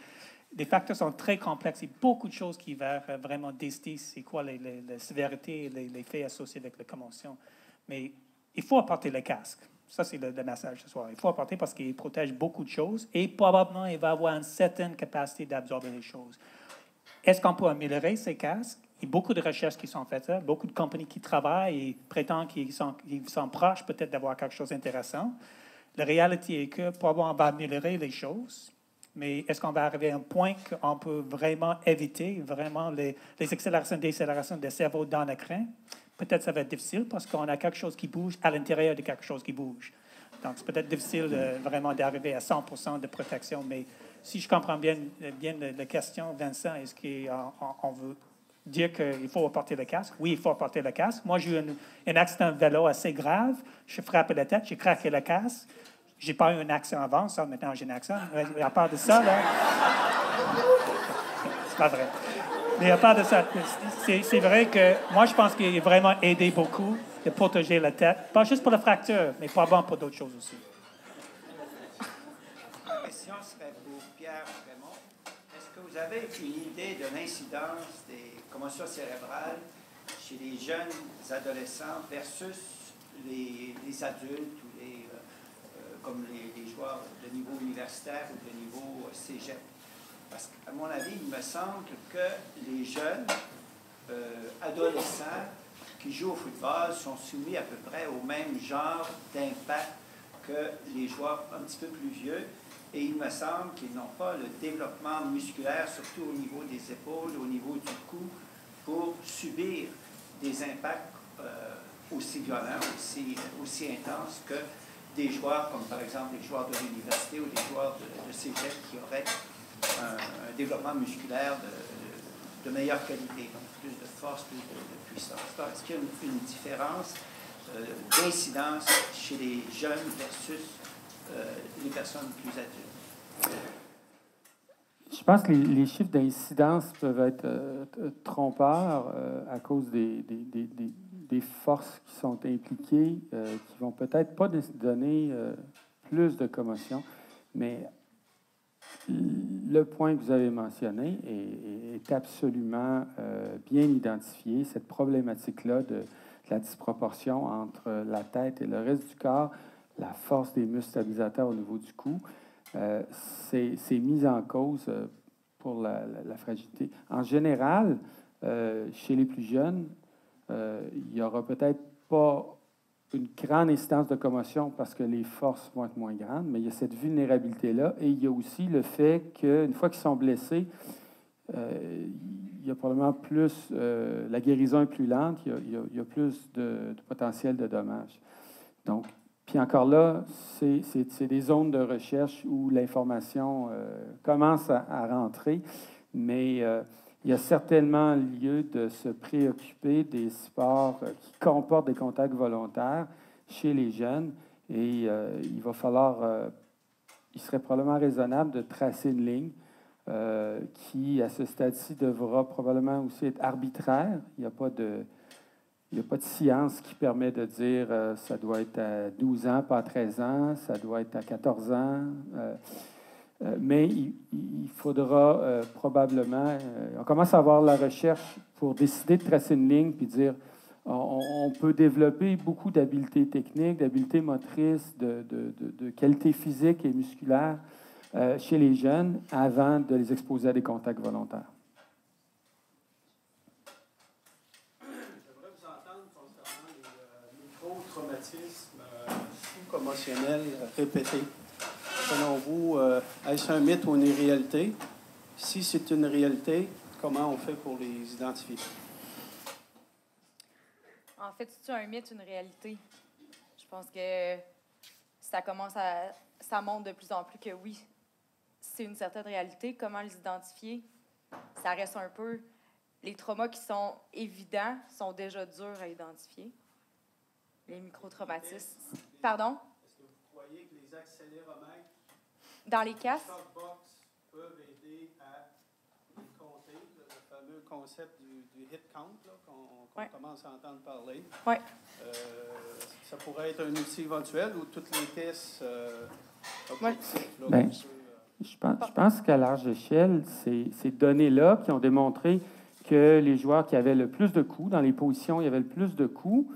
les facteurs sont très complexes. Il y a beaucoup de choses qui vont vraiment décider c'est quoi la sévérité et les faits associés avec la commotion. Mais il faut apporter le casque. Ça, c'est le message ce soir. Il faut apporter parce qu'il protège beaucoup de choses et probablement, il va avoir une certaine capacité d'absorber les choses. Est-ce qu'on peut améliorer ces casques? Il y a beaucoup de recherches qui sont faites, beaucoup de compagnies qui travaillent et prétendent qu'ils sont proches peut-être d'avoir quelque chose d'intéressant. La réalité est que probablement on va améliorer les choses, mais est-ce qu'on va arriver à un point qu'on peut vraiment éviter vraiment les accélérations, décélérations des cerveaux dans l'écran? Peut-être ça va être difficile parce qu'on a quelque chose qui bouge à l'intérieur de quelque chose qui bouge. Donc, c'est peut-être difficile vraiment d'arriver à 100% de protection, mais si je comprends bien la question, Vincent, est-ce qu'on veut dire qu'il faut porter le casque? Oui, il faut porter le casque. Moi, j'ai eu un accident de vélo assez grave. Je frappé la tête, j'ai craqué le casque. Je n'ai pas eu un accident avant, ça, maintenant j'ai un accident. Mais à part de ça, là, c'est pas vrai. Mais à part de ça, c'est vrai que moi, je pense qu'il a vraiment aidé beaucoup de protéger la tête, pas juste pour la fracture, mais probablement pour d'autres choses aussi. La question serait pour Pierre Raymond. Est-ce que vous avez une idée de l'incidence des commotions cérébrales chez les jeunes adolescents versus les adultes ou comme les joueurs de niveau universitaire ou de niveau cégep? Parce qu'à mon avis, il me semble que les jeunes adolescents qui jouent au football sont soumis à peu près au même genre d'impact que les joueurs un petit peu plus vieux. Et il me semble qu'ils n'ont pas le développement musculaire, surtout au niveau des épaules, au niveau du cou, pour subir des impacts aussi violents, aussi intenses que des joueurs comme par exemple les joueurs de l'université ou des joueurs de cégep qui auraient un développement musculaire de meilleure qualité, donc plus de force, plus de puissance. Alors, est-ce qu'il y a une différence d'incidence chez les jeunes versus les personnes plus adultes? Je pense que les chiffres d'incidence peuvent être trompeurs à cause des forces qui sont impliquées, qui vont peut-être pas donner plus de commotion, mais le point que vous avez mentionné est absolument bien identifié. Cette problématique-là de la disproportion entre la tête et le reste du corps, la force des muscles stabilisateurs au niveau du cou, c'est mis en cause pour la fragilité. En général, chez les plus jeunes, il n'y aura peut-être pas une grande incidence de commotion parce que les forces vont être moins grandes, mais il y a cette vulnérabilité-là. Et il y a aussi le fait qu'une fois qu'ils sont blessés, il y a probablement plus... la guérison est plus lente, il y a plus de potentiel de dommages. Donc, puis encore là, c'est des zones de recherche où l'information commence à rentrer, mais il y a certainement lieu de se préoccuper des sports qui comportent des contacts volontaires chez les jeunes et il va falloir, il serait probablement raisonnable de tracer une ligne qui, à ce stade-ci, devra probablement aussi être arbitraire. Il n'y a pas de science qui permet de dire ça doit être à 12 ans, pas à 13 ans, ça doit être à 14 ans. Mais il faudra probablement... on commence à avoir la recherche pour décider de tracer une ligne puis dire on peut développer beaucoup d'habiletés techniques, d'habiletés motrices, de qualité physique et musculaire chez les jeunes avant de les exposer à des contacts volontaires. J'aimerais vous entendre concernant les micro-traumatismes sous-commotionnels répétés. Selon vous, est-ce un mythe ou une réalité? Si c'est une réalité, comment on fait pour les identifier? En fait, c'est un mythe, une réalité. Je pense que ça montre de plus en plus que oui, c'est une certaine réalité. Comment les identifier? Ça reste un peu... Les traumas qui sont évidents sont déjà durs à identifier. Les micro-traumatismes. Pardon? Est-ce que vous croyez que les accéléromètres dans les casques peuvent aider à les compter, le fameux concept du hit count qu'on commence à entendre parler? Oui. Ça pourrait être un outil éventuel ou tous les tests objectifs? Bien, je pense qu'à large échelle, ces données-là qui ont démontré que les joueurs qui avaient le plus de coups, dans les positions où il y avait le plus de coups,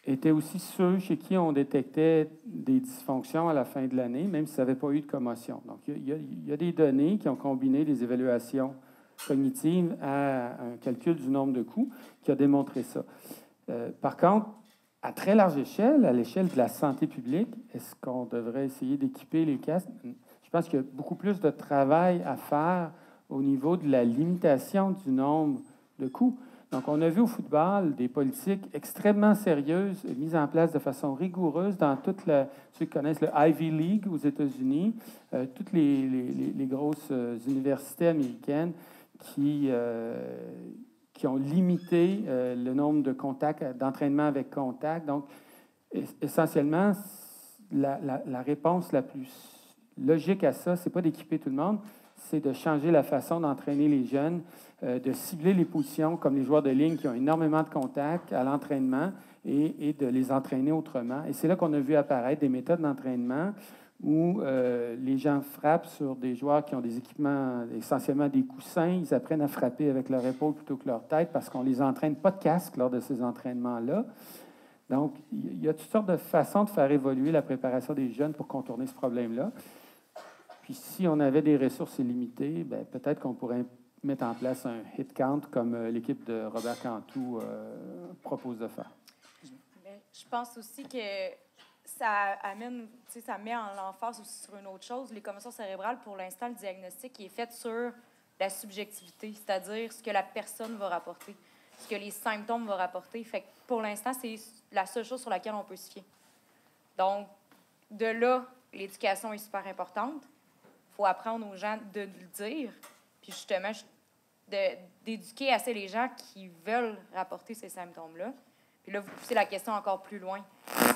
étaient aussi ceux chez qui on détectait des dysfonctions à la fin de l'année, même s'il n'y avait pas eu de commotion. Donc, il y a des données qui ont combiné des évaluations cognitives à un calcul du nombre de coups qui a démontré ça. Par contre, à très large échelle, à l'échelle de la santé publique, est-ce qu'on devrait essayer d'équiper les casques? Je pense qu'il y a beaucoup plus de travail à faire au niveau de la limitation du nombre de coups. Donc, on a vu au football des politiques extrêmement sérieuses, mises en place de façon rigoureuse dans ceux qui connaissent le Ivy League aux États-Unis, toutes les grosses universités américaines qui ont limité le nombre de contacts, d'entraînement avec contact. Donc, essentiellement, la réponse la plus logique à ça, c'est pas d'équiper tout le monde, c'est de changer la façon d'entraîner les jeunes, de cibler les positions comme les joueurs de ligne qui ont énormément de contacts à l'entraînement et de les entraîner autrement. Et c'est là qu'on a vu apparaître des méthodes d'entraînement où les gens frappent sur des joueurs qui ont des équipements, essentiellement des coussins. Ils apprennent à frapper avec leur épaule plutôt que leur tête parce qu'on ne les entraîne pas de casque lors de ces entraînements-là. Donc, il y a toutes sortes de façons de faire évoluer la préparation des jeunes pour contourner ce problème-là. Puis, si on avait des ressources illimitées, bien, peut-être qu'on pourrait mettre en place un hit count comme l'équipe de Robert Cantu propose de faire. Mais je pense aussi que ça amène, ça met en l'emphase aussi sur une autre chose. Les commotions cérébrales, pour l'instant, le diagnostic est fait sur la subjectivité, c'est-à-dire ce que la personne va rapporter, ce que les symptômes vont rapporter. Fait que pour l'instant, c'est la seule chose sur laquelle on peut se fier. Donc, de là, l'éducation est super importante. Il faut apprendre aux gens de le dire, puis justement, d'éduquer assez les gens qui veulent rapporter ces symptômes-là. Puis là, vous poussez la question encore plus loin.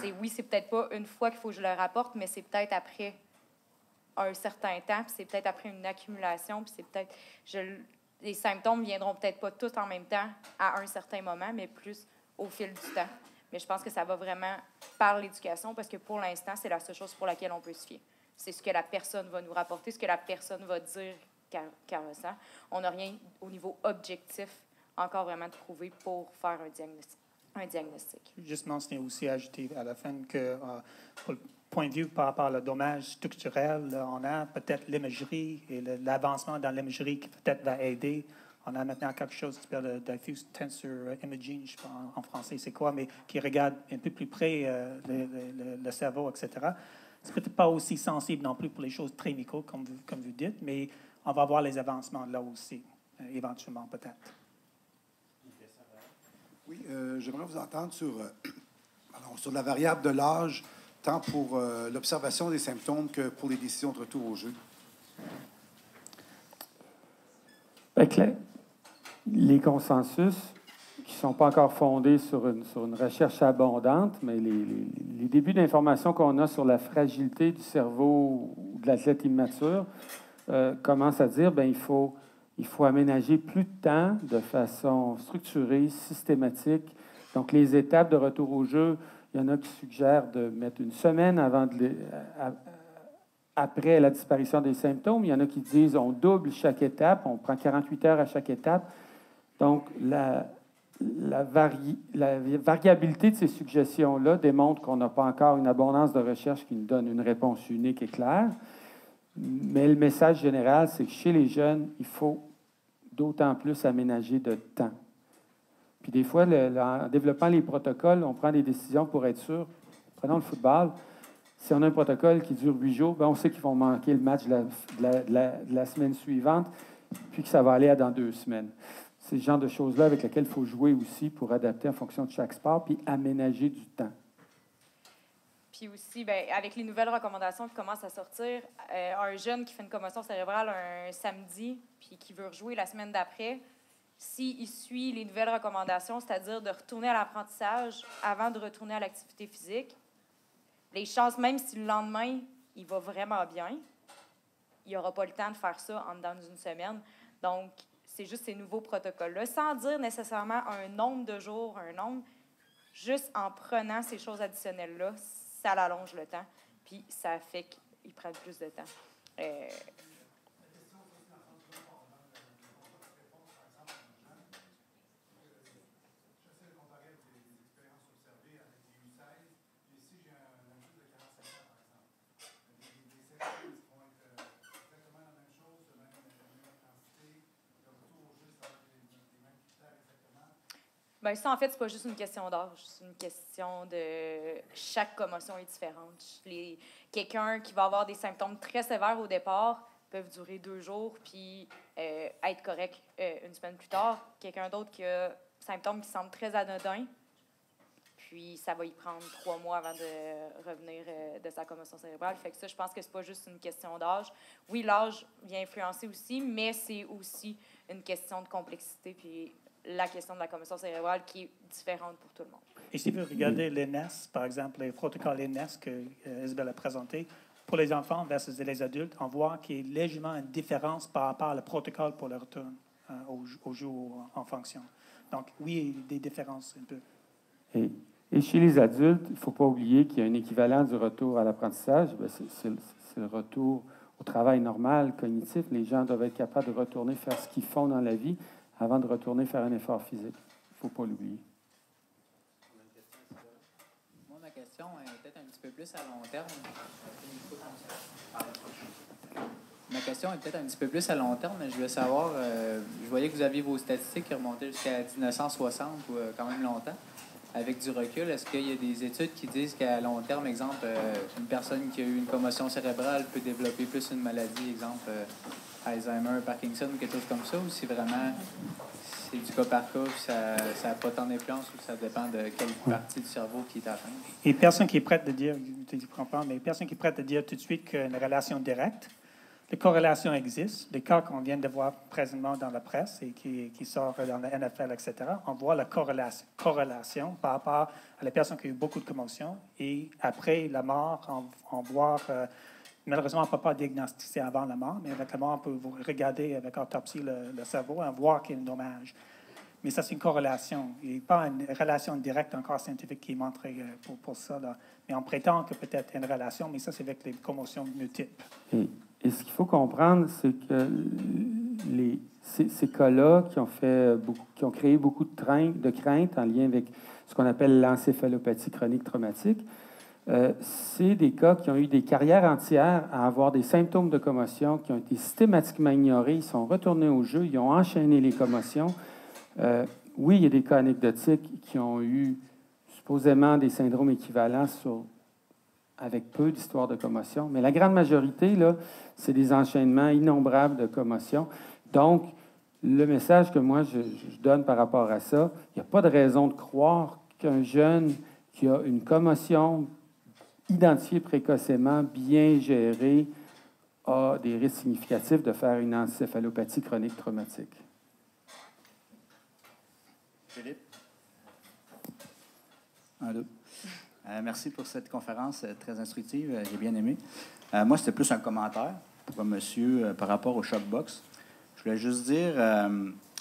C'est peut-être pas une fois qu'il faut que je le rapporte, mais c'est peut-être après un certain temps, puis c'est peut-être après une accumulation, puis c'est peut-être... Les symptômes viendront peut-être pas tous en même temps à un certain moment, mais plus au fil du temps. Mais je pense que ça va vraiment par l'éducation, parce que pour l'instant, c'est la seule chose pour laquelle on peut se fier. C'est ce que la personne va nous rapporter, ce que la personne va dire qu'elle ressent. On n'a rien au niveau objectif encore vraiment de prouver pour faire un diagnostic. Juste mentionner aussi, ajouter à la fin que pour le point de vue par rapport au dommage structurel, on a peut-être l'imagerie et l'avancement dans l'imagerie qui peut-être va aider. On a maintenant quelque chose qui s'appelle le diffuse tensor imaging, je ne sais pas en français c'est quoi, mais qui regarde un peu plus près le cerveau, etc. C'est peut-être pas aussi sensible non plus pour les choses très micro, comme vous dites, mais on va voir les avancements là aussi, éventuellement peut-être. Oui, j'aimerais vous entendre sur la variable de l'âge, tant pour l'observation des symptômes que pour les décisions de retour au jeu. Claire, les consensus qui ne sont pas encore fondés sur une recherche abondante, mais les débuts d'informations qu'on a sur la fragilité du cerveau de l'athlète immature commencent à dire qu'il faut aménager plus de temps de façon structurée, systématique. Donc, les étapes de retour au jeu, il y en a qui suggèrent de mettre une semaine après la disparition des symptômes. Il y en a qui disent on double chaque étape, on prend 48 heures à chaque étape. Donc, la variabilité de ces suggestions-là démontre qu'on n'a pas encore une abondance de recherche qui nous donne une réponse unique et claire. Mais le message général, c'est que chez les jeunes, il faut d'autant plus aménager de temps. Puis des fois, en développant les protocoles, on prend des décisions pour être sûr. Prenons le football. Si on a un protocole qui dure 8 jours, on sait qu'ils vont manquer le match de la semaine suivante, puis que ça va aller dans 2 semaines. C'est le genre de choses-là avec lesquelles il faut jouer aussi pour adapter en fonction de chaque sport, puis aménager du temps. Puis aussi, avec les nouvelles recommandations qui commencent à sortir, un jeune qui fait une commotion cérébrale un samedi, puis qui veut rejouer la semaine d'après, s'il suit les nouvelles recommandations, c'est-à-dire de retourner à l'apprentissage avant de retourner à l'activité physique, les chances, même si le lendemain, il va vraiment bien, il n'aura pas le temps de faire ça en dedans d'une semaine. Donc, c'est juste ces nouveaux protocoles-là, sans dire nécessairement un nombre de jours, juste en prenant ces choses additionnelles-là, ça allonge le temps, puis ça fait qu'ils prennent plus de temps. Bien, ça, en fait, c'est pas juste une question d'âge. C'est une question de... Chaque commotion est différente. Quelqu'un qui va avoir des symptômes très sévères au départ peuvent durer 2 jours puis être correct une semaine plus tard. Quelqu'un d'autre qui a symptômes qui semblent très anodins, puis ça va y prendre 3 mois avant de revenir de sa commotion cérébrale. Fait que ça, je pense que c'est pas juste une question d'âge. Oui, l'âge vient influencer aussi, mais c'est aussi une question de complexité puis la question de la commotion cérébrale qui est différente pour tout le monde. Et si vous regardez l'ENES, par exemple, les protocoles ENES que Isabelle a présentés, pour les enfants versus les adultes, on voit qu'il y a légèrement une différence par rapport au protocole pour le retour au jour en fonction. Donc, oui, il y a des différences un peu. Et chez les adultes, il ne faut pas oublier qu'il y a un équivalent du retour à l'apprentissage. C'est le retour au travail normal, cognitif. Les gens doivent être capables de retourner faire ce qu'ils font dans la vie avant de retourner faire un effort physique. Il ne faut pas l'oublier. Moi, ma question est peut-être un petit peu plus à long terme. Ma question est peut-être un petit peu plus à long terme, mais je voulais savoir, je voyais que vous aviez vos statistiques qui remontaient jusqu'à 1960 ou quand même longtemps. Avec du recul, est-ce qu'il y a des études qui disent qu'à long terme, exemple, une personne qui a eu une commotion cérébrale peut développer plus une maladie, exemple Alzheimer, Parkinson ou quelque chose comme ça, ou si vraiment c'est du cas par cas, ça n'a pas tant d'influence ou ça dépend de quelle partie du cerveau qui est atteinte? Et personne qui est prête de dire, tu comprends, mais personne qui est prête de dire tout de suite qu'une relation directe. Les corrélations existent. Les cas qu'on vient de voir présentement dans la presse et qui sortent dans la NFL, etc., on voit la corrélation par rapport à les personnes qui ont eu beaucoup de commotions. Et après la mort, on voit, malheureusement, on ne peut pas diagnostiquer avant la mort, mais avec la mort, on peut regarder avec autopsie le cerveau et voir qu'il y a un dommage. Mais ça, c'est une corrélation. Il n'y a pas une relation directe encore scientifique qui est montrée pour ça. Là. Mais on prétend que peut-être une relation, mais ça, c'est avec les commotions multiples. Et ce qu'il faut comprendre, c'est que ces cas-là qui ont créé beaucoup de craintes en lien avec ce qu'on appelle l'encéphalopathie chronique traumatique, c'est des cas qui ont eu des carrières entières à avoir des symptômes de commotion qui ont été systématiquement ignorés. Ils sont retournés au jeu, ils ont enchaîné les commotions. Oui, il y a des cas anecdotiques qui ont eu supposément des syndromes équivalents avec peu d'histoires de commotion. Mais la grande majorité, là, c'est des enchaînements innombrables de commotions. Donc, le message que moi, je donne par rapport à ça, il n'y a pas de raison de croire qu'un jeune qui a une commotion identifiée précocement, bien gérée, a des risques significatifs de faire une encéphalopathie chronique traumatique. Philippe? Allô. Merci pour cette conférence très instructive. J'ai bien aimé. Moi, c'était plus un commentaire pour monsieur par rapport au Shockbox. Je voulais juste dire,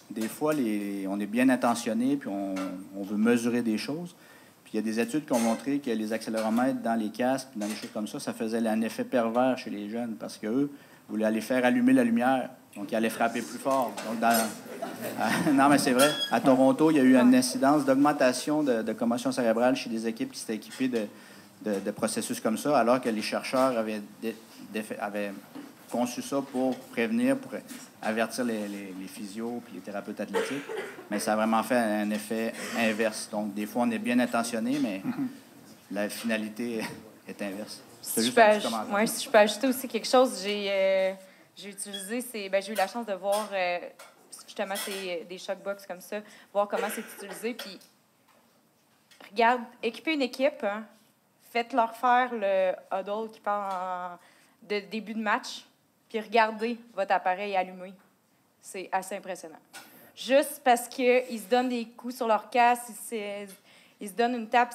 des fois, on est bien intentionné puis on veut mesurer des choses. Puis il y a des études qui ont montré que les accéléromètres dans les casques, dans les choses comme ça faisait un effet pervers chez les jeunes parce qu'eux voulaient aller faire allumer la lumière. Donc, ils allaient frapper plus fort. Donc, non, mais c'est vrai. À Toronto, il y a eu une incidence d'augmentation de commotion cérébrale chez des équipes qui s'étaient équipées de processus comme ça, alors que les chercheurs avaient conçu ça pour prévenir, pour avertir les physios et les thérapeutes athlétiques. Mais ça a vraiment fait un effet inverse. Donc, des fois, on est bien intentionné, mais la finalité est inverse. C'est juste un petit commentaire. Oui, si je peux ajouter aussi quelque chose, j'ai utilisé, j'ai eu la chance de voir justement des shockbox comme ça, voir comment c'est utilisé. Puis, équipez une équipe, hein, faites-leur faire le huddle qui parle de début de match, puis regardez votre appareil allumé. C'est assez impressionnant. Juste parce qu'ils se donnent des coups sur leur casque, ils se donnent une tape,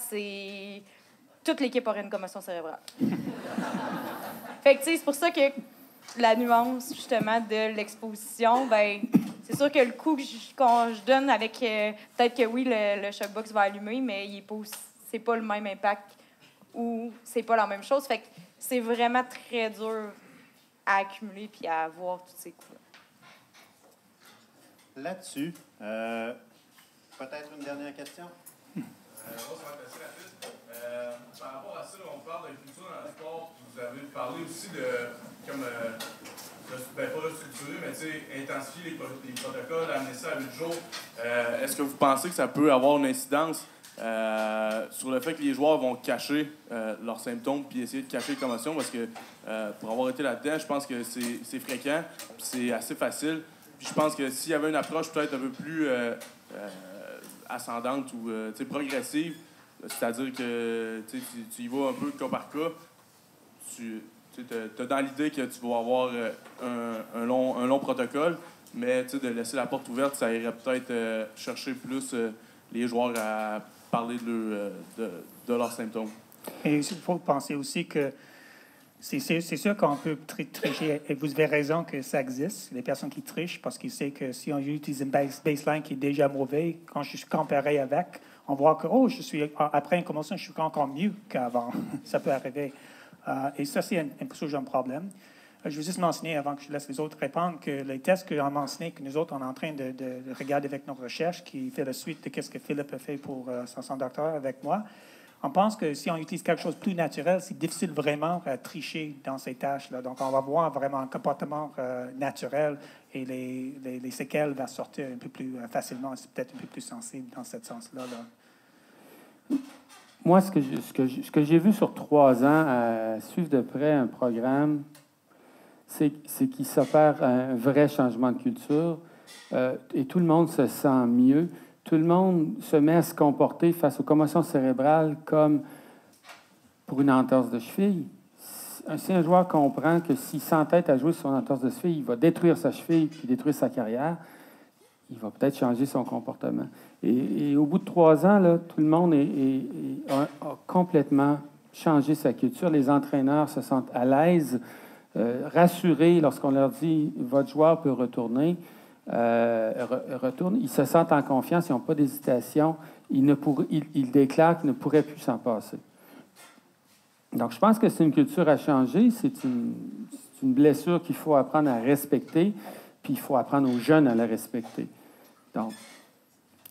toute l'équipe aurait une commotion cérébrale. Fait que, c'est pour ça que la nuance, justement, de l'exposition, c'est sûr que le coup que je donne avec... peut-être que oui, le shockbox va allumer, mais c'est pas le même impact ou c'est pas la même chose. Fait que c'est vraiment très dur à accumuler puis à avoir tous ces coups-là. Là-dessus, peut-être une dernière question? Moi, ça va être assez rapide. Par rapport à ça, on parle d'inclusion dans le sport. Vous avez parlé aussi de, comme vous pas restructurer, mais intensifier les protocoles, amener ça à 8 jours. Est-ce que vous pensez que ça peut avoir une incidence sur le fait que les joueurs vont cacher leurs symptômes puis essayer de cacher les commotions? Parce que pour avoir été là-dedans, je pense que c'est fréquent, c'est assez facile. Puis je pense que s'il y avait une approche peut-être un peu plus ascendante ou progressive, c'est-à-dire que tu y vas un peu cas par cas, tu as dans l'idée que tu vas avoir un long protocole, mais de laisser la porte ouverte, ça irait peut-être chercher plus les joueurs à parler de leurs symptômes. Et il faut penser aussi que c'est sûr qu'on peut tricher, et vous avez raison que ça existe, les personnes qui trichent, parce qu'ils savent que si on utilise une baseline qui est déjà mauvais, quand je suis comparé avec, on voit que, après une commotion, je suis encore mieux qu'avant. Ça peut arriver. Et ça, c'est un problème. Je veux juste mentionner, avant que je laisse les autres répondre, que les tests qu'on a mentionnés, que nous autres, on est en train de regarder avec nos recherches, qui fait la suite de ce que Philippe a fait pour son docteur avec moi, on pense que si on utilise quelque chose de plus naturel, c'est difficile vraiment à tricher dans ces tâches-là. Donc, on va voir vraiment un comportement naturel et les séquelles vont sortir un peu plus facilement. C'est peut-être un peu plus sensible dans ce sens-là. Moi, ce que j'ai vu sur 3 ans à suivre de près un programme, c'est qu'il s'opère un vrai changement de culture et tout le monde se sent mieux. Tout le monde se met à se comporter face aux commotions cérébrales comme pour une entorse de cheville. Si un joueur comprend que s'il s'entête à jouer sur une entorse de cheville, il va détruire sa cheville puis détruire sa carrière, il va peut-être changer son comportement. Et au bout de 3 ans, là, tout le monde a complètement changé sa culture. Les entraîneurs se sentent à l'aise, rassurés lorsqu'on leur dit « votre joueur peut retourner ». Retournent, ils se sentent en confiance, ils n'ont pas d'hésitation, ils déclarent qu'ils ne pourraient plus s'en passer. Donc, je pense que c'est une culture à changer, c'est une blessure qu'il faut apprendre à respecter, puis il faut apprendre aux jeunes à la respecter. Donc,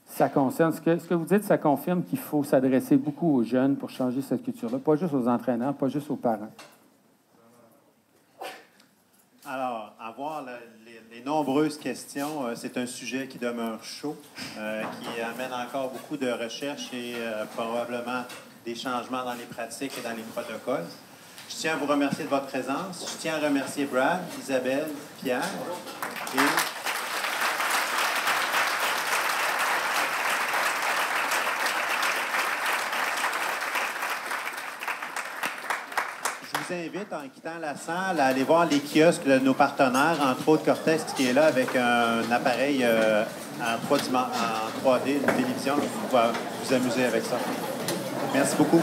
ça concerne, ce que vous dites, ça confirme qu'il faut s'adresser beaucoup aux jeunes pour changer cette culture-là, pas juste aux entraîneurs, pas juste aux parents. Alors, avoir les nombreuses questions, c'est un sujet qui demeure chaud, qui amène encore beaucoup de recherches et probablement des changements dans les pratiques et dans les protocoles. Je tiens à vous remercier de votre présence. Je tiens à remercier Brad, Isabelle, Pierre et... Je vous invite, en quittant la salle, à aller voir les kiosques de nos partenaires, entre autres Cortex, qui est là avec un appareil en 3D, une télévision. Vous pouvez vous amuser avec ça. Merci beaucoup.